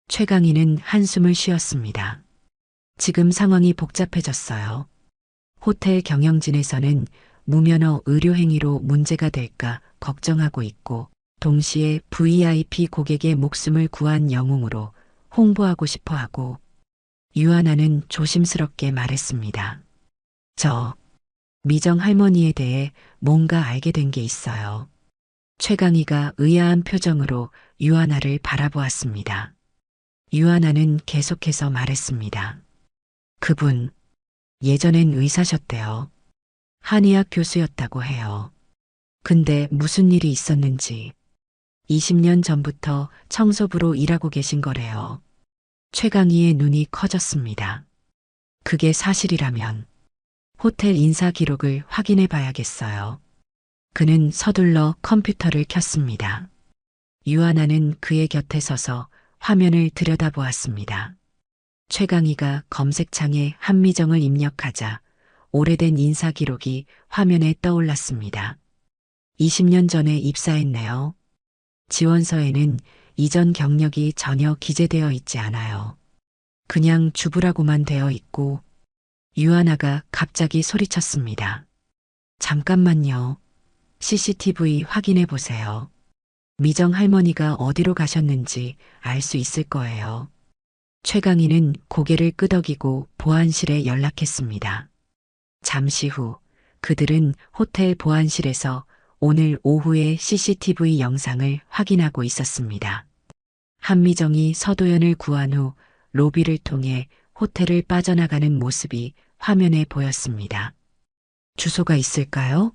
최강희는 한숨을 쉬었습니다. 지금 상황이 복잡해졌어요. 호텔 경영진에서는 무면허 의료 행위로 문제가 될까 걱정하고 있고 동시에 VIP 고객의 목숨을 구한 영웅으로 홍보하고 싶어 하고 유아나는 조심스럽게 말했습니다. 저 미정 할머니에 대해 뭔가 알게 된 게 있어요. 최강희가 의아한 표정으로 유아나를 바라보았습니다. 유아나는 계속해서 말했습니다. 그분 예전엔 의사셨대요. 한의학 교수였다고 해요. 근데 무슨 일이 있었는지 20년 전부터 청소부로 일하고 계신 거래요. 최강희의 눈이 커졌습니다. 그게 사실이라면 호텔 인사 기록을 확인해 봐야겠어요. 그는 서둘러 컴퓨터를 켰습니다. 유아나는 그의 곁에 서서 화면을 들여다보았습니다. 최강희가 검색창에 한미정을 입력하자 오래된 인사 기록이 화면에 떠올랐습니다. 20년 전에 입사했네요. 지원서에는 이전 경력이 전혀 기재되어 있지 않아요. 그냥 주부라고만 되어 있고 유아나가 갑자기 소리쳤습니다. 잠깐만요. CCTV 확인해 보세요. 미정 할머니가 어디로 가셨는지 알 수 있을 거예요. 최강희는 고개를 끄덕이고 보안실에 연락했습니다. 잠시 후 그들은 호텔 보안실에서 오늘 오후의 CCTV 영상을 확인하고 있었습니다. 한미정이 서도연을 구한 후 로비를 통해 호텔을 빠져나가는 모습이 화면에 보였습니다. 주소가 있을까요?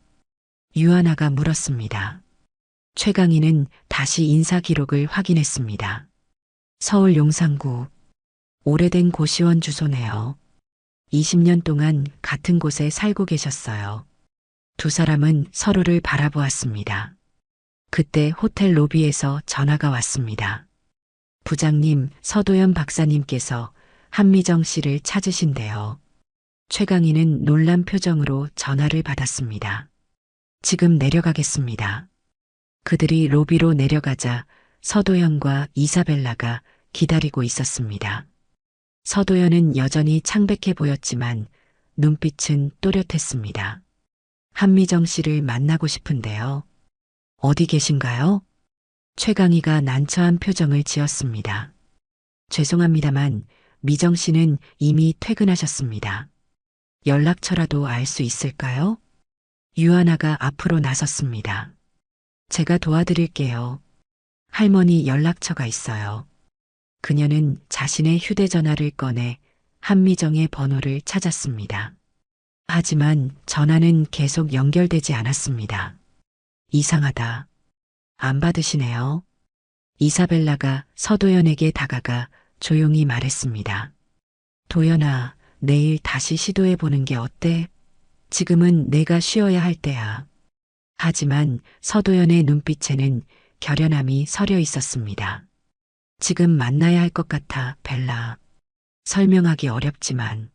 유하나가 물었습니다. 최강희는 다시 인사 기록을 확인했습니다. 서울 용산구. 오래된 고시원 주소네요. 20년 동안 같은 곳에 살고 계셨어요. 두 사람은 서로를 바라보았습니다. 그때 호텔 로비에서 전화가 왔습니다. 부장님, 서도연 박사님께서 한미정 씨를 찾으신대요. 최강희는 놀란 표정으로 전화를 받았습니다. 지금 내려가겠습니다. 그들이 로비로 내려가자 서도연과 이사벨라가 기다리고 있었습니다. 서도연은 여전히 창백해 보였지만 눈빛은 또렷했습니다. 한미정 씨를 만나고 싶은데요. 어디 계신가요? 최강희가 난처한 표정을 지었습니다. 죄송합니다만 미정 씨는 이미 퇴근하셨습니다. 연락처라도 알 수 있을까요? 유하나가 앞으로 나섰습니다. 제가 도와드릴게요. 할머니 연락처가 있어요. 그녀는 자신의 휴대전화를 꺼내 한미정의 번호를 찾았습니다. 하지만 전화는 계속 연결되지 않았습니다. 이상하다. 안 받으시네요. 이사벨라가 서도연에게 다가가 조용히 말했습니다. 도연아, 내일 다시 시도해보는 게 어때? 지금은 내가 쉬어야 할 때야. 하지만 서도연의 눈빛에는 결연함이 서려 있었습니다. 지금 만나야 할 것 같아, 벨라. 설명하기 어렵지만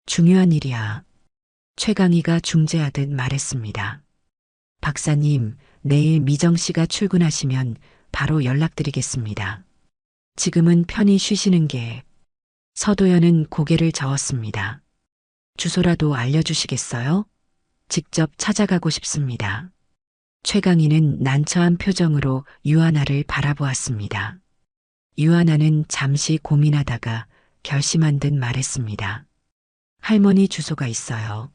중요한 일이야. 최강희가 중재하듯 말했습니다. 박사님, 내일 미정 씨가 출근하시면 바로 연락드리겠습니다. 지금은 편히 쉬시는 게. 서도연은 고개를 저었습니다. 주소라도 알려주시겠어요? 직접 찾아가고 싶습니다. 최강희는 난처한 표정으로 유하나를 바라보았습니다. 유하나는 잠시 고민하다가 결심한 듯 말했습니다. 할머니 주소가 있어요.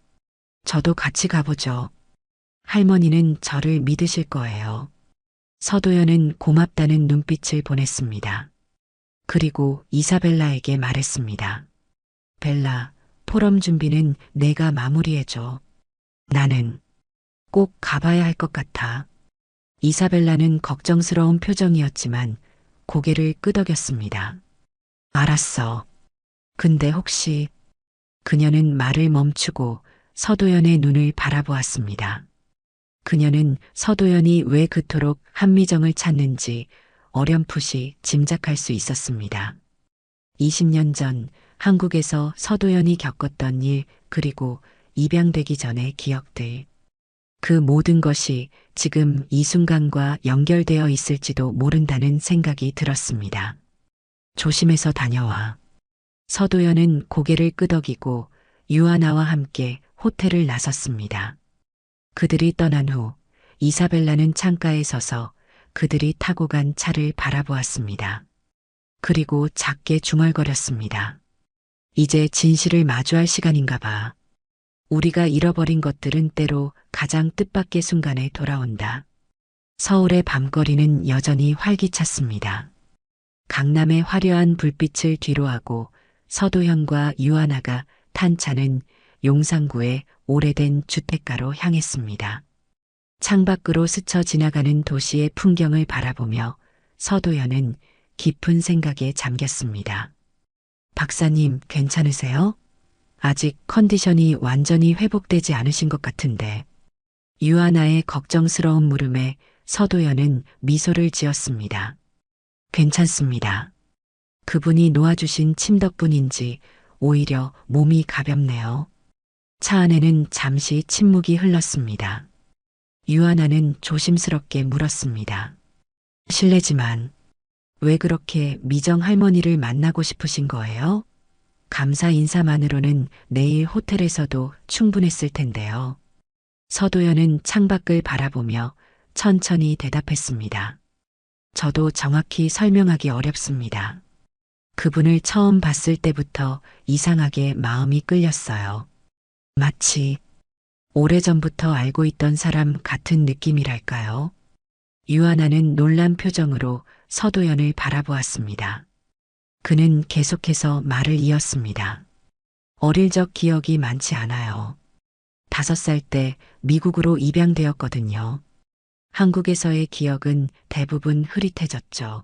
저도 같이 가보죠. 할머니는 저를 믿으실 거예요. 서도연은 고맙다는 눈빛을 보냈습니다. 그리고 이사벨라에게 말했습니다. 벨라, 포럼 준비는 내가 마무리해줘. 나는 꼭 가봐야 할 것 같아. 이사벨라는 걱정스러운 표정이었지만 고개를 끄덕였습니다. 알았어. 근데 혹시... 그녀는 말을 멈추고 서도연의 눈을 바라보았습니다. 그녀는 서도연이 왜 그토록 한미정을 찾는지 어렴풋이 짐작할 수 있었습니다. 20년 전 한국에서 서도연이 겪었던 일, 그리고 입양되기 전의 기억들. 그 모든 것이 지금 이 순간과 연결되어 있을지도 모른다는 생각이 들었습니다. 조심해서 다녀와. 서도연은 고개를 끄덕이고 유하나와 함께 호텔을 나섰습니다. 그들이 떠난 후 이사벨라는 창가에 서서 그들이 타고 간 차를 바라보았습니다. 그리고 작게 중얼거렸습니다. 이제 진실을 마주할 시간인가 봐. 우리가 잃어버린 것들은 때로 가장 뜻밖의 순간에 돌아온다. 서울의 밤거리는 여전히 활기찼습니다. 강남의 화려한 불빛을 뒤로하고 서도연과 유하나가 탄 차는 용산구의 오래된 주택가로 향했습니다. 창밖으로 스쳐 지나가는 도시의 풍경을 바라보며 서도연은 깊은 생각에 잠겼습니다. 박사님, 괜찮으세요? 아직 컨디션이 완전히 회복되지 않으신 것 같은데. 유하나의 걱정스러운 물음에 서도연은 미소를 지었습니다. 괜찮습니다. 그분이 놓아주신 침 덕분인지 오히려 몸이 가볍네요. 차 안에는 잠시 침묵이 흘렀습니다. 유하나는 조심스럽게 물었습니다. 실례지만 왜 그렇게 미정 할머니를 만나고 싶으신 거예요? 감사 인사만으로는 내일 호텔에서도 충분했을 텐데요. 서도연은 창밖을 바라보며 천천히 대답했습니다. 저도 정확히 설명하기 어렵습니다. 그분을 처음 봤을 때부터 이상하게 마음이 끌렸어요. 마치 오래전부터 알고 있던 사람 같은 느낌이랄까요? 유하나는 놀란 표정으로 서도연을 바라보았습니다. 그는 계속해서 말을 이었습니다. 어릴 적 기억이 많지 않아요. 5살 때 미국으로 입양되었거든요. 한국에서의 기억은 대부분 흐릿해졌죠.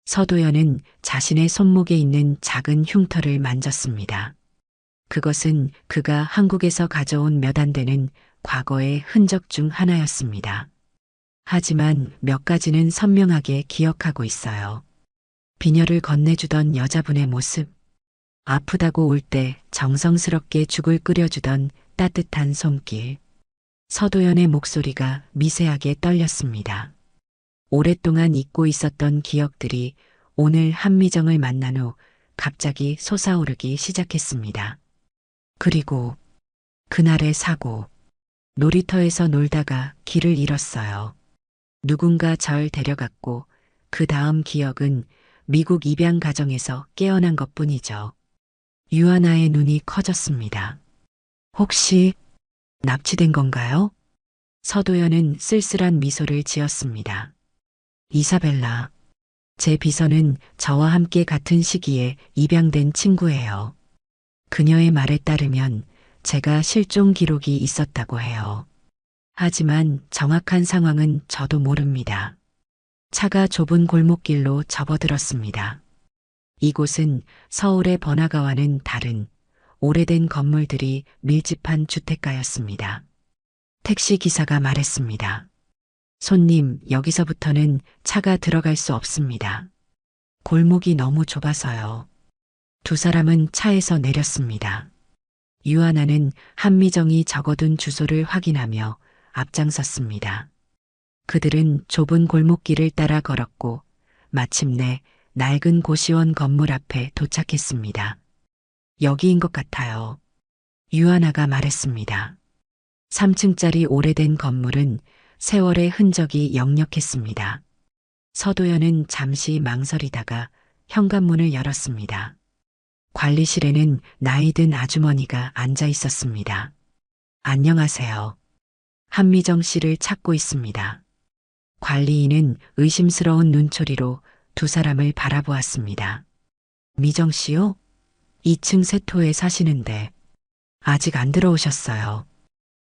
서도연은 자신의 손목에 있는 작은 흉터를 만졌습니다. 그것은 그가 한국에서 가져온 몇 안 되는 과거의 흔적 중 하나였습니다. 하지만 몇 가지는 선명하게 기억하고 있어요. 비녀를 건네주던 여자분의 모습, 아프다고 울 때 정성스럽게 죽을 끓여주던 따뜻한 손길, 서도연의 목소리가 미세하게 떨렸습니다. 오랫동안 잊고 있었던 기억들이 오늘 한미정을 만난 후 갑자기 솟아오르기 시작했습니다. 그리고 그날의 사고, 놀이터에서 놀다가 길을 잃었어요. 누군가 절 데려갔고 그 다음 기억은 미국 입양 가정에서 깨어난 것뿐이죠. 유하나의 눈이 커졌습니다. 혹시 납치된 건가요? 서도연은 쓸쓸한 미소를 지었습니다. 이사벨라, 제 비서는 저와 함께 같은 시기에 입양된 친구예요. 그녀의 말에 따르면 제가 실종 기록이 있었다고 해요. 하지만 정확한 상황은 저도 모릅니다. 차가 좁은 골목길로 접어들었습니다. 이곳은 서울의 번화가와는 다른 오래된 건물들이 밀집한 주택가였습니다. 택시 기사가 말했습니다. 손님, 여기서부터는 차가 들어갈 수 없습니다. 골목이 너무 좁아서요. 두 사람은 차에서 내렸습니다. 유하나는 한미정이 적어둔 주소를 확인하며 앞장섰습니다. 그들은 좁은 골목길을 따라 걸었고 마침내 낡은 고시원 건물 앞에 도착했습니다. 여기인 것 같아요. 유하나가 말했습니다. 3층짜리 오래된 건물은 세월의 흔적이 역력했습니다. 서도연은 잠시 망설이다가 현관문을 열었습니다. 관리실에는 나이든 아주머니가 앉아 있었습니다. 안녕하세요. 한미정 씨를 찾고 있습니다. 관리인은 의심스러운 눈초리로 두 사람을 바라보았습니다. 미정 씨요? 2층 세토에 사시는데 아직 안 들어오셨어요.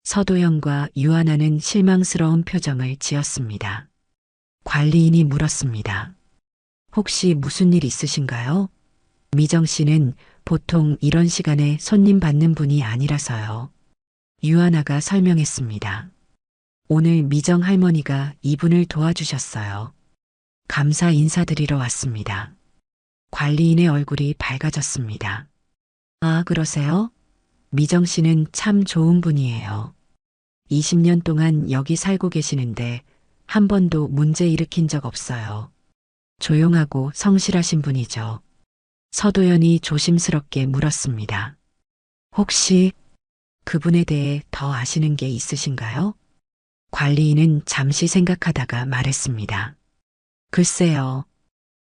서도연과 유하나는 실망스러운 표정을 지었습니다. 관리인이 물었습니다. 혹시 무슨 일 있으신가요? 미정 씨는 보통 이런 시간에 손님 받는 분이 아니라서요. 유하나가 설명했습니다. 오늘 미정 할머니가 이분을 도와주셨어요. 감사 인사드리러 왔습니다. 관리인의 얼굴이 밝아졌습니다. 아, 그러세요? 미정 씨는 참 좋은 분이에요. 20년 동안 여기 살고 계시는데 한 번도 문제 일으킨 적 없어요. 조용하고 성실하신 분이죠. 서도연이 조심스럽게 물었습니다. 혹시 그분에 대해 더 아시는 게 있으신가요? 관리인은 잠시 생각하다가 말했습니다. 글쎄요.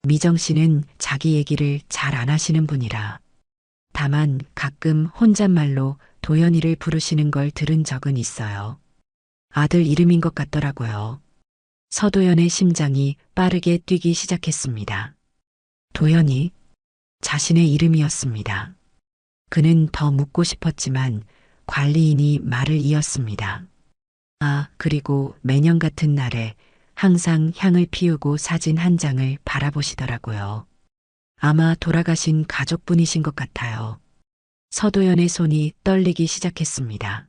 미정 씨는 자기 얘기를 잘 안 하시는 분이라. 다만 가끔 혼잣말로 도연이를 부르시는 걸 들은 적은 있어요. 아들 이름인 것 같더라고요. 서도연의 심장이 빠르게 뛰기 시작했습니다. 도연이 자신의 이름이었습니다. 그는 더 묻고 싶었지만 관리인이 말을 이었습니다. 아, 그리고 매년 같은 날에 항상 향을 피우고 사진 한 장을 바라보시더라고요. 아마 돌아가신 가족분이신 것 같아요. 서도연의 손이 떨리기 시작했습니다.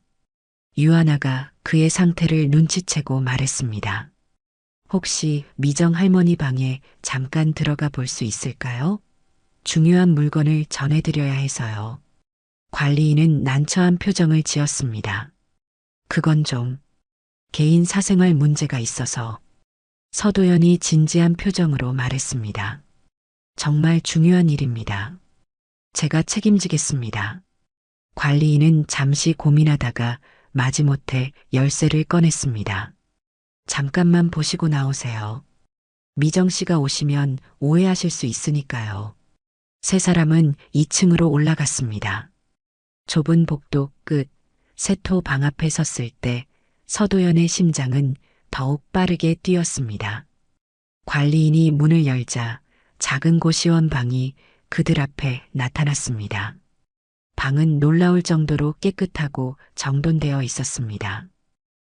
유하나가 그의 상태를 눈치채고 말했습니다. 혹시 미정 할머니 방에 잠깐 들어가 볼 수 있을까요? 중요한 물건을 전해드려야 해서요. 관리인은 난처한 표정을 지었습니다. 그건 좀 개인 사생활 문제가 있어서. 서도연이 진지한 표정으로 말했습니다. 정말 중요한 일입니다. 제가 책임지겠습니다. 관리인은 잠시 고민하다가 마지못해 열쇠를 꺼냈습니다. 잠깐만 보시고 나오세요. 미정 씨가 오시면 오해하실 수 있으니까요. 세 사람은 2층으로 올라갔습니다. 좁은 복도 끝 세토 방 앞에 섰을 때 서도연의 심장은 더욱 빠르게 뛰었습니다. 관리인이 문을 열자 작은 고시원 방이 그들 앞에 나타났습니다. 방은 놀라울 정도로 깨끗하고 정돈되어 있었습니다.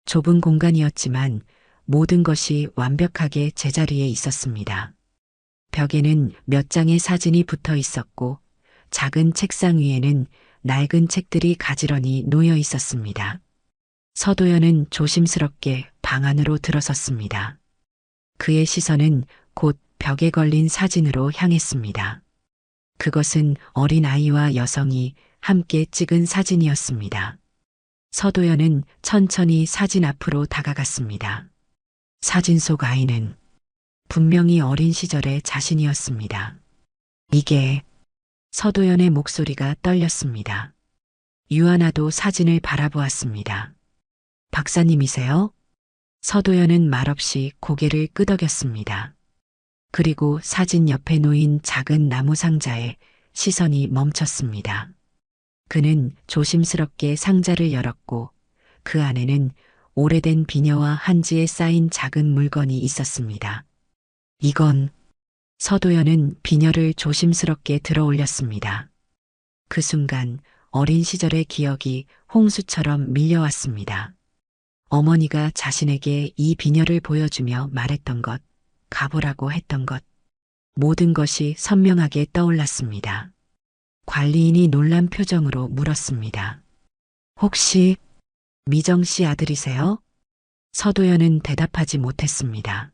좁은 공간이었지만 모든 것이 완벽하게 제자리에 있었습니다. 벽에는 몇 장의 사진이 붙어 있었고 작은 책상 위에는 낡은 책들이 가지런히 놓여 있었습니다. 서도연은 조심스럽게 방 안으로 들어섰습니다. 그의 시선은 곧 벽에 걸린 사진으로 향했습니다. 그것은 어린 아이와 여성이 함께 찍은 사진이었습니다. 서도연은 천천히 사진 앞으로 다가갔습니다. 사진 속 아이는 분명히 어린 시절의 자신이었습니다. 이게 서도연의 목소리가 떨렸습니다. 유아나도 사진을 바라보았습니다. 박사님이세요? 서도연은 말없이 고개를 끄덕였습니다. 그리고 사진 옆에 놓인 작은 나무 상자에 시선이 멈췄습니다. 그는 조심스럽게 상자를 열었고 그 안에는 오래된 비녀와 한지에 쌓인 작은 물건이 있었습니다. 이건 서도연은 비녀를 조심스럽게 들어 올렸습니다. 그 순간 어린 시절의 기억이 홍수처럼 밀려왔습니다. 어머니가 자신에게 이 비녀를 보여주며 말했던 것, 가보라고 했던 것, 모든 것이 선명하게 떠올랐습니다. 관리인이 놀란 표정으로 물었습니다. 혹시 미정 씨 아들이세요? 서도연은 대답하지 못했습니다.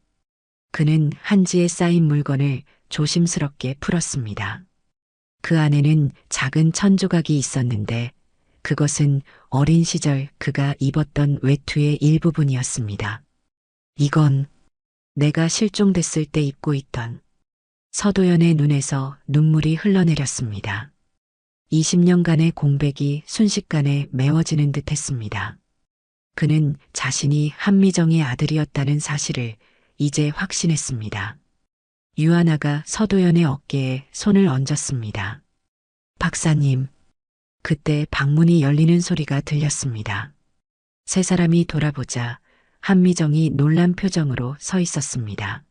그는 한지에 쌓인 물건을 조심스럽게 풀었습니다. 그 안에는 작은 천조각이 있었는데 그것은 어린 시절 그가 입었던 외투의 일부분이었습니다. 이건 내가 실종됐을 때 입고 있던. 서도연의 눈에서 눈물이 흘러내렸습니다. 20년간의 공백이 순식간에 메워지는 듯 했습니다. 그는 자신이 한미정의 아들이었다는 사실을 이제 확신했습니다. 유아나가 서도연의 어깨에 손을 얹었습니다. 박사님. 그때 방문이 열리는 소리가 들렸습니다. 세 사람이 돌아보자 한미정이 놀란 표정으로 서 있었습니다.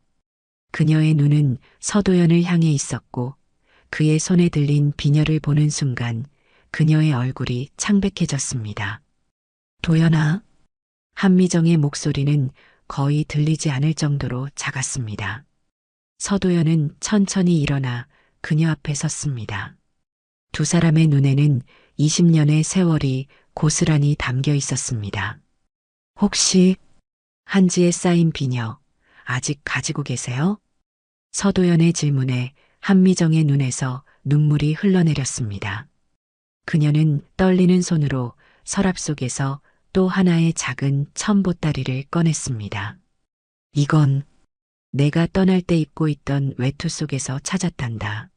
그녀의 눈은 서도연을 향해 있었고 그의 손에 들린 비녀를 보는 순간 그녀의 얼굴이 창백해졌습니다. 도연아. 한미정의 목소리는 거의 들리지 않을 정도로 작았습니다. 서도연은 천천히 일어나 그녀 앞에 섰습니다. 두 사람의 눈에는 20년의 세월이 고스란히 담겨 있었습니다. 혹시 한지에 쌓인 비녀 아직 가지고 계세요? 서도연의 질문에 한미정의 눈에서 눈물이 흘러내렸습니다. 그녀는 떨리는 손으로 서랍 속에서 또 하나의 작은 천보따리를 꺼냈습니다. 이건 내가 떠날 때 입고 있던 외투 속에서 찾았단다.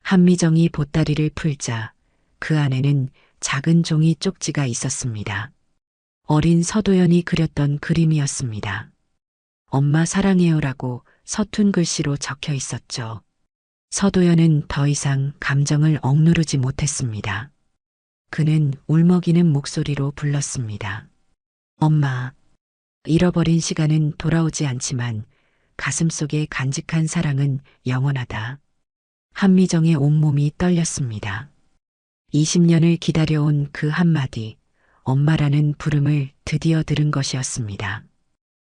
한미정이 보따리를 풀자 그 안에는 작은 종이 쪽지가 있었습니다. 어린 서도연이 그렸던 그림이었습니다. 엄마 사랑해요라고 서툰 글씨로 적혀 있었죠. 서도연은 더 이상 감정을 억누르지 못했습니다. 그는 울먹이는 목소리로 불렀습니다. 엄마. 잃어버린 시간은 돌아오지 않지만 가슴속에 간직한 사랑은 영원하다. 한미정의 온몸이 떨렸습니다. 20년을 기다려온 그 한마디, 엄마라는 부름을 드디어 들은 것이었습니다.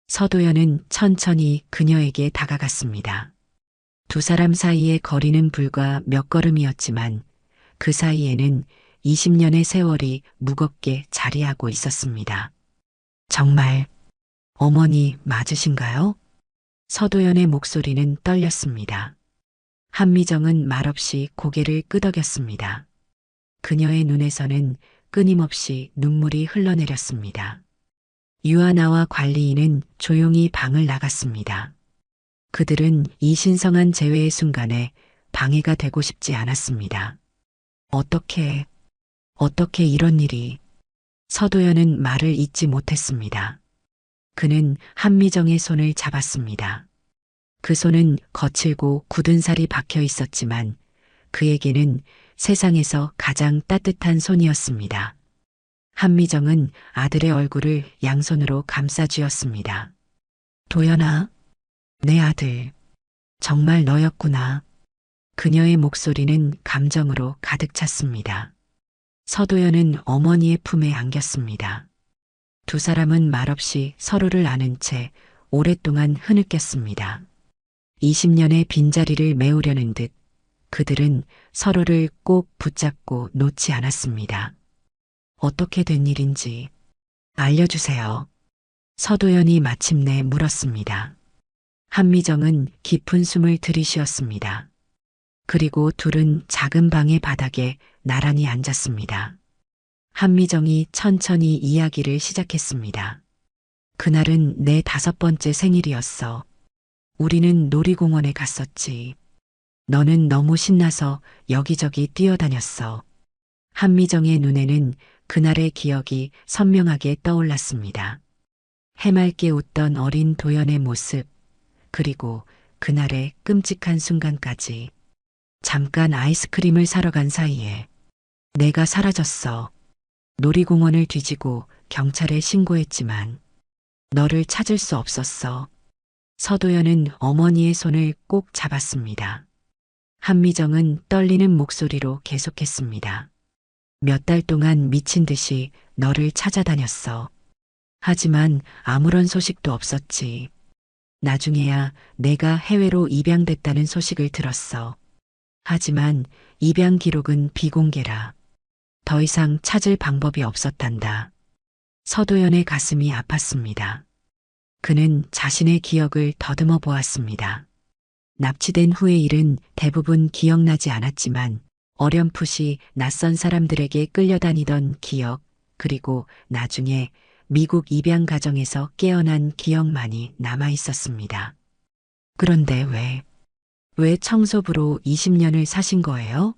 서도연은 천천히 그녀에게 다가갔습니다. 두 사람 사이의 거리는 불과 몇 걸음이었지만 그 사이에는 20년의 세월이 무겁게 자리하고 있었습니다. 정말 어머니 맞으신가요? 서도연의 목소리는 떨렸습니다. 한미정은 말없이 고개를 끄덕였습니다. 그녀의 눈에서는 끊임없이 눈물이 흘러내렸습니다. 유아나와 관리인은 조용히 방을 나갔습니다. 그들은 이 신성한 재회의 순간에 방해가 되고 싶지 않았습니다. 어떻게 이런 일이. 서도연은 말을 잇지 못했습니다. 그는 한미정의 손을 잡았습니다. 그 손은 거칠고 굳은 살이 박혀 있었지만 그에게는 세상에서 가장 따뜻한 손이었습니다. 한미정은 아들의 얼굴을 양손으로 감싸 쥐었습니다. 도연아, 내 아들. 정말 너였구나. 그녀의 목소리는 감정으로 가득 찼습니다. 서도연은 어머니의 품에 안겼습니다. 두 사람은 말없이 서로를 아는 채 오랫동안 흐느꼈습니다. 20년의 빈자리를 메우려는 듯 그들은 서로를 꼭 붙잡고 놓지 않았습니다. 어떻게 된 일인지 알려주세요. 서도연이 마침내 물었습니다. 한미정은 깊은 숨을 들이쉬었습니다. 그리고 둘은 작은 방의 바닥에 나란히 앉았습니다. 한미정이 천천히 이야기를 시작했습니다. 그날은 내 5번째 생일이었어. 우리는 놀이공원에 갔었지. 너는 너무 신나서 여기저기 뛰어다녔어. 한미정의 눈에는 그날의 기억이 선명하게 떠올랐습니다. 해맑게 웃던 어린 도연의 모습, 그리고 그날의 끔찍한 순간까지. 잠깐 아이스크림을 사러 간 사이에 내가 사라졌어. 놀이공원을 뒤지고 경찰에 신고했지만 너를 찾을 수 없었어. 서도연은 어머니의 손을 꼭 잡았습니다. 한미정은 떨리는 목소리로 계속했습니다. 몇 달 동안 미친 듯이 너를 찾아다녔어. 하지만 아무런 소식도 없었지. 나중에야 내가 해외로 입양됐다는 소식을 들었어. 하지만 입양 기록은 비공개라. 더 이상 찾을 방법이 없었단다. 서도연의 가슴이 아팠습니다. 그는 자신의 기억을 더듬어 보았습니다. 납치된 후의 일은 대부분 기억나지 않았지만 어렴풋이 낯선 사람들에게 끌려다니던 기억, 그리고 나중에 미국 입양 가정에서 깨어난 기억만이 남아 있었습니다. 그런데 왜 청소부로 20년을 사신 거예요?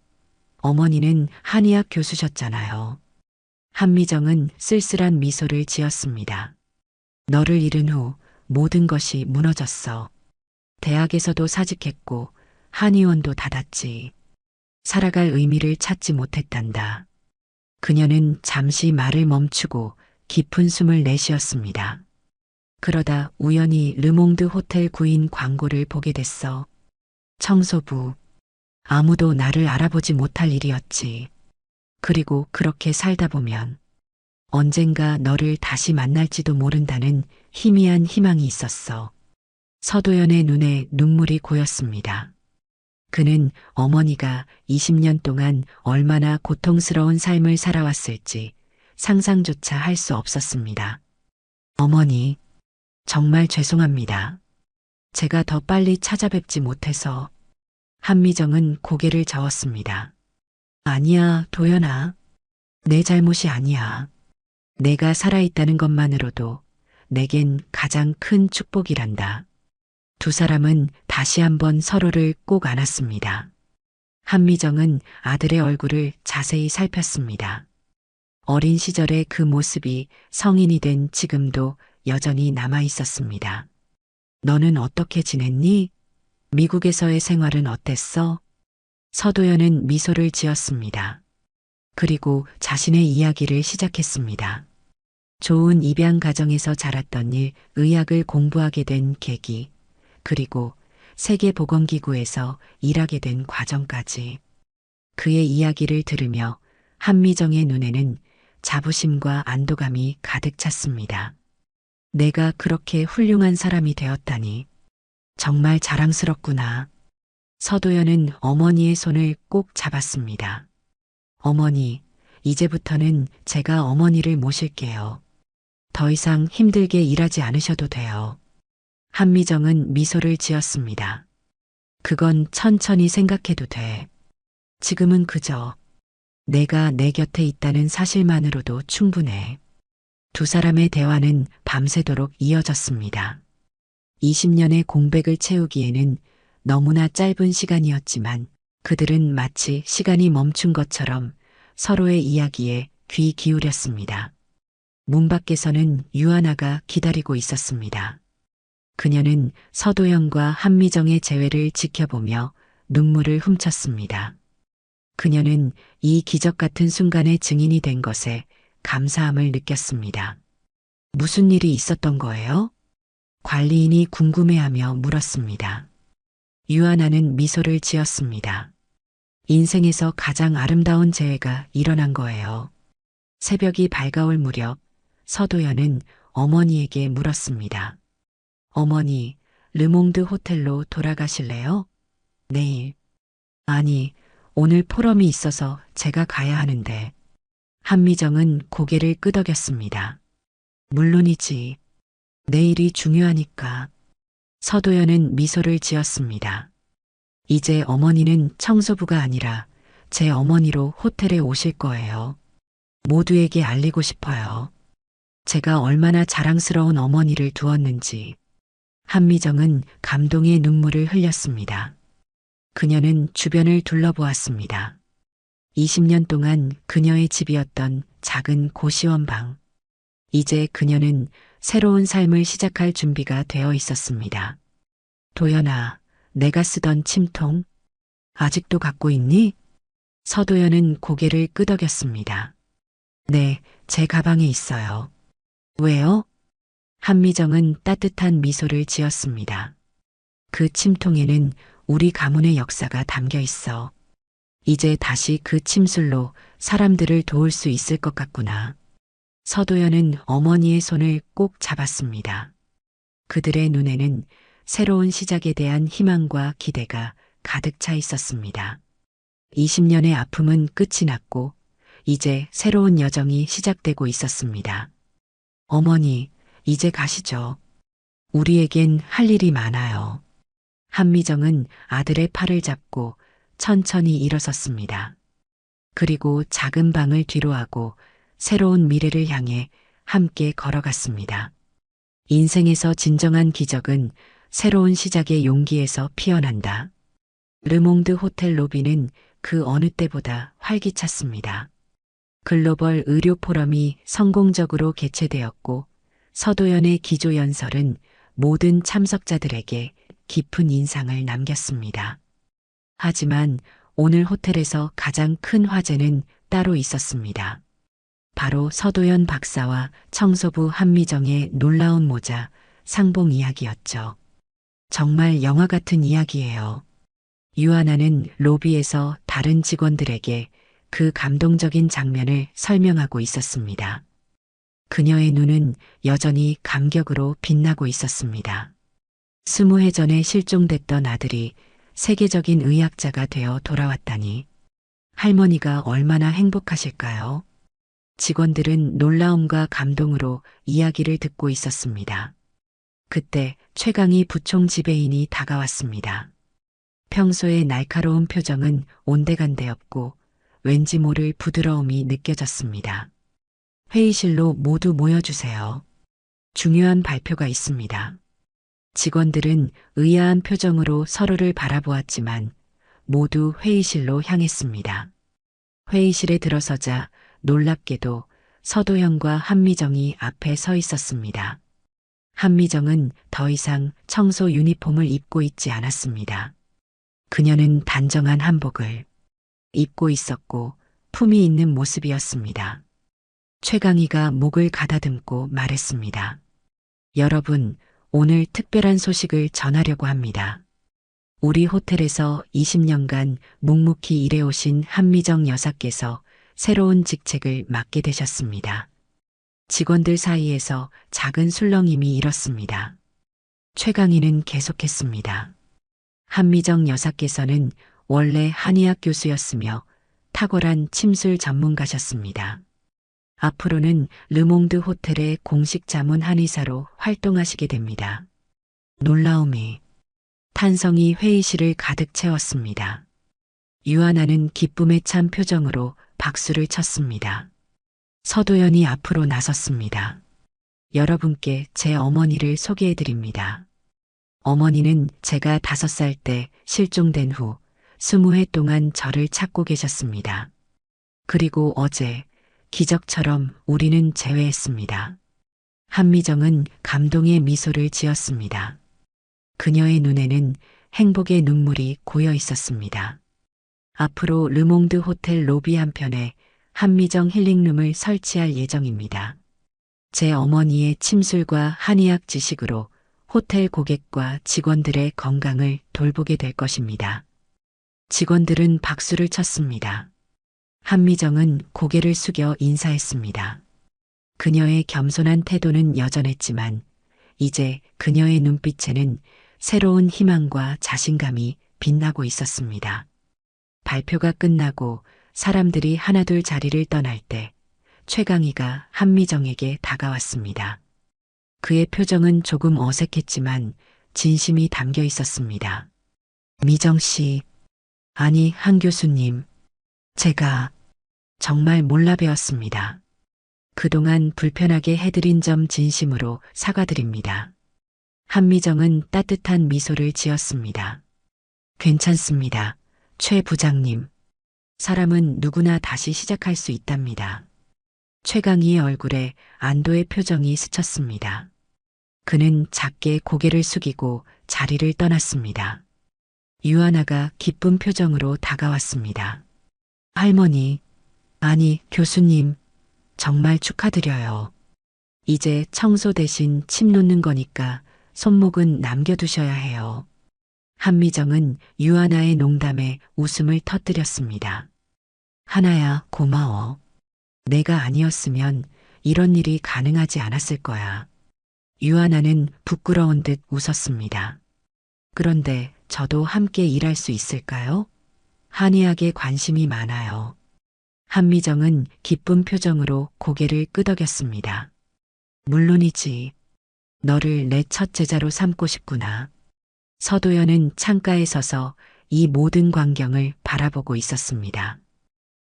어머니는 한의학 교수셨잖아요. 한미정은 쓸쓸한 미소를 지었습니다. 너를 잃은 후 모든 것이 무너졌어. 대학에서도 사직했고 한의원도 닫았지. 살아갈 의미를 찾지 못했단다. 그녀는 잠시 말을 멈추고 깊은 숨을 내쉬었습니다. 그러다 우연히 르몽드 호텔 구인 광고를 보게 됐어. 청소부. 아무도 나를 알아보지 못할 일이었지. 그리고 그렇게 살다 보면 언젠가 너를 다시 만날지도 모른다는 희미한 희망이 있었어. 서도연의 눈에 눈물이 고였습니다. 그는 어머니가 20년 동안 얼마나 고통스러운 삶을 살아왔을지 상상조차 할 수 없었습니다. 어머니, 정말 죄송합니다. 제가 더 빨리 찾아뵙지 못해서. 한미정은 고개를 저었습니다. 아니야, 도연아. 내 잘못이 아니야. 내가 살아있다는 것만으로도 내겐 가장 큰 축복이란다. 두 사람은 다시 한번 서로를 꼭 안았습니다. 한미정은 아들의 얼굴을 자세히 살폈습니다. 어린 시절의 그 모습이 성인이 된 지금도 여전히 남아 있었습니다. 너는 어떻게 지냈니? 미국에서의 생활은 어땠어? 서도연은 미소를 지었습니다. 그리고 자신의 이야기를 시작했습니다. 좋은 입양 가정에서 자랐던 일, 의학을 공부하게 된 계기, 그리고 세계보건기구에서 일하게 된 과정까지. 그의 이야기를 들으며 한미정의 눈에는 자부심과 안도감이 가득 찼습니다. 내가 그렇게 훌륭한 사람이 되었다니. 정말 자랑스럽구나. 서도연은 어머니의 손을 꼭 잡았습니다. 어머니, 이제부터는 제가 어머니를 모실게요. 더 이상 힘들게 일하지 않으셔도 돼요. 한미정은 미소를 지었습니다. 그건 천천히 생각해도 돼. 지금은 그저 내가 내 곁에 있다는 사실만으로도 충분해. 두 사람의 대화는 밤새도록 이어졌습니다. 20년의 공백을 채우기에는 너무나 짧은 시간이었지만 그들은 마치 시간이 멈춘 것처럼 서로의 이야기에 귀 기울였습니다. 문 밖에서는 유아나가 기다리고 있었습니다. 그녀는 서도연과 한미정의 재회를 지켜보며 눈물을 훔쳤습니다. 그녀는 이 기적 같은 순간의 증인이 된 것에 감사함을 느꼈습니다. 무슨 일이 있었던 거예요? 관리인이 궁금해하며 물었습니다. 유아나는 미소를 지었습니다. 인생에서 가장 아름다운 재회가 일어난 거예요. 새벽이 밝아올 무렵 서도연은 어머니에게 물었습니다. 어머니, 르몽드 호텔로 돌아가실래요? 내일. 아니, 오늘 포럼이 있어서 제가 가야 하는데. 한미정은 고개를 끄덕였습니다. 물론이지. 내일이 중요하니까. 서도연은 미소를 지었습니다. 이제 어머니는 청소부가 아니라 제 어머니로 호텔에 오실 거예요. 모두에게 알리고 싶어요. 제가 얼마나 자랑스러운 어머니를 두었는지. 한미정은 감동의 눈물을 흘렸습니다. 그녀는 주변을 둘러보았습니다. 20년 동안 그녀의 집이었던 작은 고시원 방. 이제 그녀는 새로운 삶을 시작할 준비가 되어 있었습니다. 도연아, 내가 쓰던 침통? 아직도 갖고 있니? 서도연은 고개를 끄덕였습니다. 네, 제 가방에 있어요. 왜요? 한미정은 따뜻한 미소를 지었습니다. 그 침통에는 우리 가문의 역사가 담겨 있어. 이제 다시 그 침술로 사람들을 도울 수 있을 것 같구나. 서도연은 어머니의 손을 꼭 잡았습니다. 그들의 눈에는 새로운 시작에 대한 희망과 기대가 가득 차 있었습니다. 20년의 아픔은 끝이 났고 이제 새로운 여정이 시작되고 있었습니다. 어머니, 이제 가시죠. 우리에겐 할 일이 많아요. 한미정은 아들의 팔을 잡고 천천히 일어섰습니다. 그리고 작은 방을 뒤로하고 새로운 미래를 향해 함께 걸어갔습니다. 인생에서 진정한 기적은 새로운 시작의 용기에서 피어난다. 르몽드 호텔 로비는 그 어느 때보다 활기찼습니다. 글로벌 의료 포럼이 성공적으로 개최되었고 서도연의 기조연설은 모든 참석자들에게 깊은 인상을 남겼습니다. 하지만 오늘 호텔에서 가장 큰 화제는 따로 있었습니다. 바로 서도연 박사와 청소부 한미정의 놀라운 모자, 상봉 이야기였죠. 정말 영화 같은 이야기예요. 유아나는 로비에서 다른 직원들에게 그 감동적인 장면을 설명하고 있었습니다. 그녀의 눈은 여전히 감격으로 빛나고 있었습니다. 20해 전에 실종됐던 아들이 세계적인 의학자가 되어 돌아왔다니 할머니가 얼마나 행복하실까요? 직원들은 놀라움과 감동으로 이야기를 듣고 있었습니다. 그때 최강희 부총 지배인이 다가왔습니다. 평소의 날카로운 표정은 온데간데없고 왠지 모를 부드러움이 느껴졌습니다. 회의실로 모두 모여주세요. 중요한 발표가 있습니다. 직원들은 의아한 표정으로 서로를 바라보았지만 모두 회의실로 향했습니다. 회의실에 들어서자 놀랍게도 서도연과 한미정이 앞에 서 있었습니다. 한미정은 더 이상 청소 유니폼을 입고 있지 않았습니다. 그녀는 단정한 한복을 입고 있었고 품이 있는 모습이었습니다. 최강희가 목을 가다듬고 말했습니다. 여러분, 오늘 특별한 소식을 전하려고 합니다. 우리 호텔에서 20년간 묵묵히 일해오신 한미정 여사께서 새로운 직책을 맡게 되셨습니다. 직원들 사이에서 작은 술렁임이 일었습니다. 최강희는 계속했습니다. 한미정 여사께서는 원래 한의학 교수였으며 탁월한 침술 전문가셨습니다. 앞으로는 르몽드 호텔의 공식 자문 한의사로 활동하시게 됩니다. 놀라움이, 탄성이 회의실을 가득 채웠습니다. 유아나는 기쁨에 찬 표정으로 박수를 쳤습니다. 서도연이 앞으로 나섰습니다. 여러분께 제 어머니를 소개해드립니다. 어머니는 제가 5살 때 실종된 후 20해 동안 저를 찾고 계셨습니다. 그리고 어제 기적처럼 우리는 재회했습니다. 한미정은 감동의 미소를 지었습니다. 그녀의 눈에는 행복의 눈물이 고여 있었습니다. 앞으로 르몽드 호텔 로비 한편에 한미정 힐링룸을 설치할 예정입니다. 제 어머니의 침술과 한의학 지식으로 호텔 고객과 직원들의 건강을 돌보게 될 것입니다. 직원들은 박수를 쳤습니다. 한미정은 고개를 숙여 인사했습니다. 그녀의 겸손한 태도는 여전했지만 이제 그녀의 눈빛에는 새로운 희망과 자신감이 빛나고 있었습니다. 발표가 끝나고 사람들이 하나둘 자리를 떠날 때 최강희가 한미정에게 다가왔습니다. 그의 표정은 조금 어색했지만 진심이 담겨 있었습니다. 미정 씨, 아니 한 교수님, 제가 정말 몰라 배웠습니다. 그동안 불편하게 해드린 점 진심으로 사과드립니다. 한미정은 따뜻한 미소를 지었습니다. 괜찮습니다. 최 부장님. 사람은 누구나 다시 시작할 수 있답니다. 최강희의 얼굴에 안도의 표정이 스쳤습니다. 그는 작게 고개를 숙이고 자리를 떠났습니다. 유하나가 기쁜 표정으로 다가왔습니다. 할머니, 아니 교수님, 정말 축하드려요. 이제 청소 대신 침 놓는 거니까 손목은 남겨두셔야 해요. 한미정은 유하나의 농담에 웃음을 터뜨렸습니다. 하나야, 고마워. 내가 아니었으면 이런 일이 가능하지 않았을 거야. 유하나는 부끄러운 듯 웃었습니다. 그런데 저도 함께 일할 수 있을까요? 한의학에 관심이 많아요. 한미정은 기쁜 표정으로 고개를 끄덕였습니다. 물론이지. 너를 내 첫 제자로 삼고 싶구나. 서도연은 창가에 서서 이 모든 광경을 바라보고 있었습니다.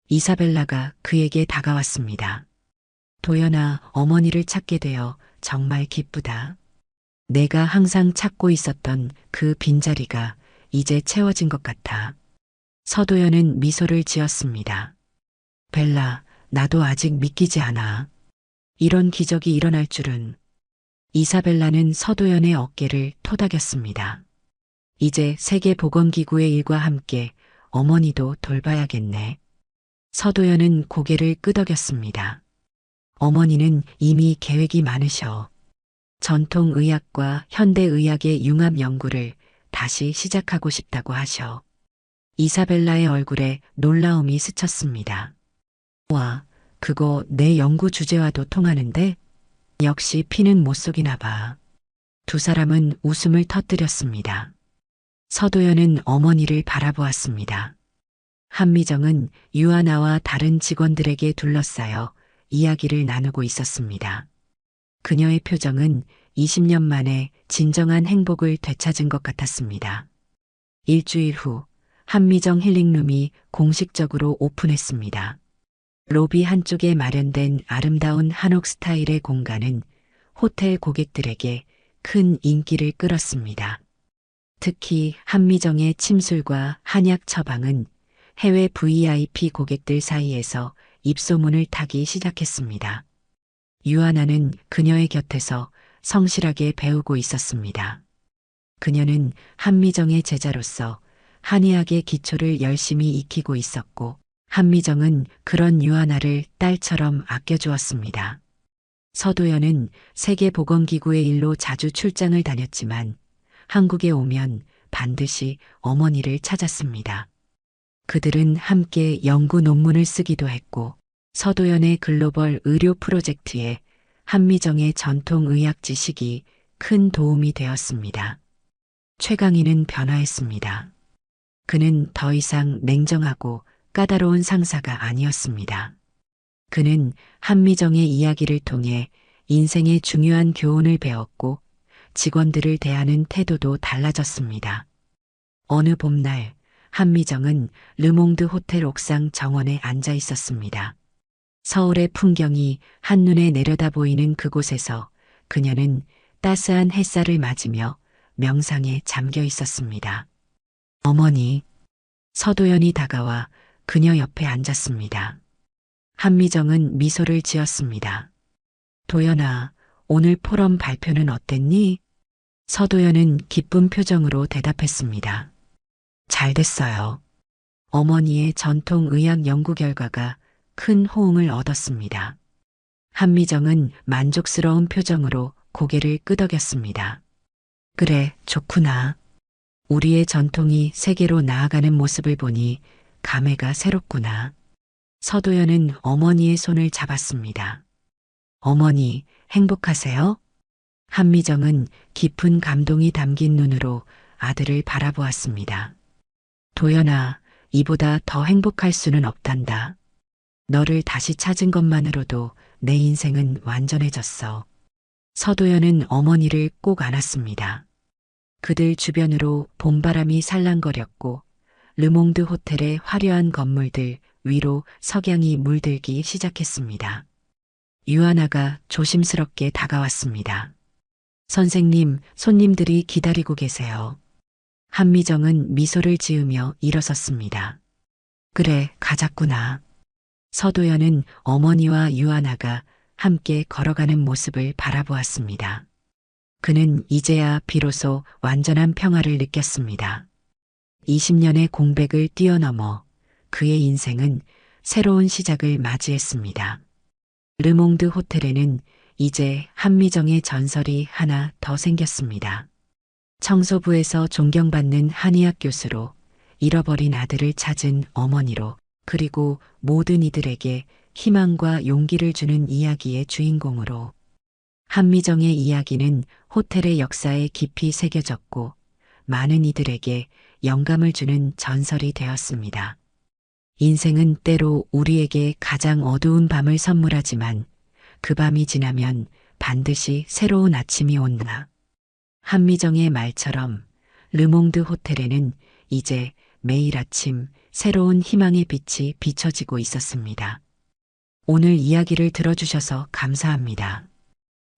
이사벨라가 그에게 다가왔습니다. 도연아, 어머니를 찾게 되어 정말 기쁘다. 내가 항상 찾고 있었던 그 빈자리가 이제 채워진 것 같아. 서도연은 미소를 지었습니다. 벨라, 나도 아직 믿기지 않아. 이런 기적이 일어날 줄은. 이사벨라는 서도연의 어깨를 토닥였습니다. 이제 세계보건기구의 일과 함께 어머니도 돌봐야겠네. 서도연은 고개를 끄덕였습니다. 어머니는 이미 계획이 많으셔. 전통의학과 현대의학의 융합 연구를 다시 시작하고 싶다고 하셔. 이사벨라의 얼굴에 놀라움이 스쳤습니다. 와, 그거 내 연구 주제와도 통하는데? 역시 피는 못 속이나 봐. 두 사람은 웃음을 터뜨렸습니다. 서도연은 어머니를 바라보았습니다. 한미정은 유하나와 다른 직원들에게 둘러싸여 이야기를 나누고 있었습니다. 그녀의 표정은 20년 만에 진정한 행복을 되찾은 것 같았습니다. 일주일 후 한미정 힐링룸이 공식적으로 오픈했습니다. 로비 한쪽에 마련된 아름다운 한옥 스타일의 공간은 호텔 고객들에게 큰 인기를 끌었습니다. 특히 한미정의 침술과 한약 처방은 해외 VIP 고객들 사이에서 입소문을 타기 시작했습니다. 유하나는 그녀의 곁에서 성실하게 배우고 있었습니다. 그녀는 한미정의 제자로서 한의학의 기초를 열심히 익히고 있었고 한미정은 그런 유하나를 딸처럼 아껴주었습니다. 서도연은 세계보건기구의 일로 자주 출장을 다녔지만 한국에 오면 반드시 어머니를 찾았습니다. 그들은 함께 연구 논문을 쓰기도 했고 서도연의 글로벌 의료 프로젝트에 한미정의 전통의학 지식이 큰 도움이 되었습니다. 최강희는 변화했습니다. 그는 더 이상 냉정하고 까다로운 상사가 아니었습니다. 그는 한미정의 이야기를 통해 인생의 중요한 교훈을 배웠고 직원들을 대하는 태도도 달라졌습니다. 어느 봄날 한미정은 르몽드 호텔 옥상 정원에 앉아 있었습니다. 서울의 풍경이 한눈에 내려다 보이는 그곳에서 그녀는 따스한 햇살을 맞으며 명상에 잠겨 있었습니다. 어머니, 서도연이 다가와 그녀 옆에 앉았습니다. 한미정은 미소를 지었습니다. 도연아, 오늘 포럼 발표는 어땠니? 서도연은 기쁜 표정으로 대답했습니다. 잘 됐어요. 어머니의 전통의학 연구 결과가 큰 호응을 얻었습니다. 한미정은 만족스러운 표정으로 고개를 끄덕였습니다. 그래, 좋구나. 우리의 전통이 세계로 나아가는 모습을 보니 감회가 새롭구나. 서도연은 어머니의 손을 잡았습니다. 어머니, 행복하세요? 한미정은 깊은 감동이 담긴 눈으로 아들을 바라보았습니다. 도연아, 이보다 더 행복할 수는 없단다. 너를 다시 찾은 것만으로도 내 인생은 완전해졌어. 서도연은 어머니를 꼭 안았습니다. 그들 주변으로 봄바람이 살랑거렸고 르몽드 호텔의 화려한 건물들 위로 석양이 물들기 시작했습니다. 유아나가 조심스럽게 다가왔습니다. 선생님, 손님들이 기다리고 계세요. 한미정은 미소를 지으며 일어섰습니다. 그래, 가자꾸나. 서도연은 어머니와 유아나가 함께 걸어가는 모습을 바라보았습니다. 그는 이제야 비로소 완전한 평화를 느꼈습니다. 20년의 공백을 뛰어넘어 그의 인생은 새로운 시작을 맞이했습니다. 르몽드 호텔에는 이제 한미정의 전설이 하나 더 생겼습니다. 청소부에서 존경받는 한의학 교수로, 잃어버린 아들을 찾은 어머니로, 그리고 모든 이들에게 희망과 용기를 주는 이야기의 주인공으로 한미정의 이야기는 호텔의 역사에 깊이 새겨졌고 많은 이들에게 영감을 주는 전설이 되었습니다. 인생은 때로 우리에게 가장 어두운 밤을 선물하지만 그 밤이 지나면 반드시 새로운 아침이 온다. 한미정의 말처럼 르몽드 호텔에는 이제 매일 아침 새로운 희망의 빛이 비춰지고 있었습니다. 오늘 이야기를 들어주셔서 감사합니다.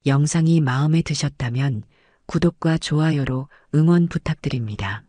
영상이 마음에 드셨다면 구독과 좋아요로 응원 부탁드립니다.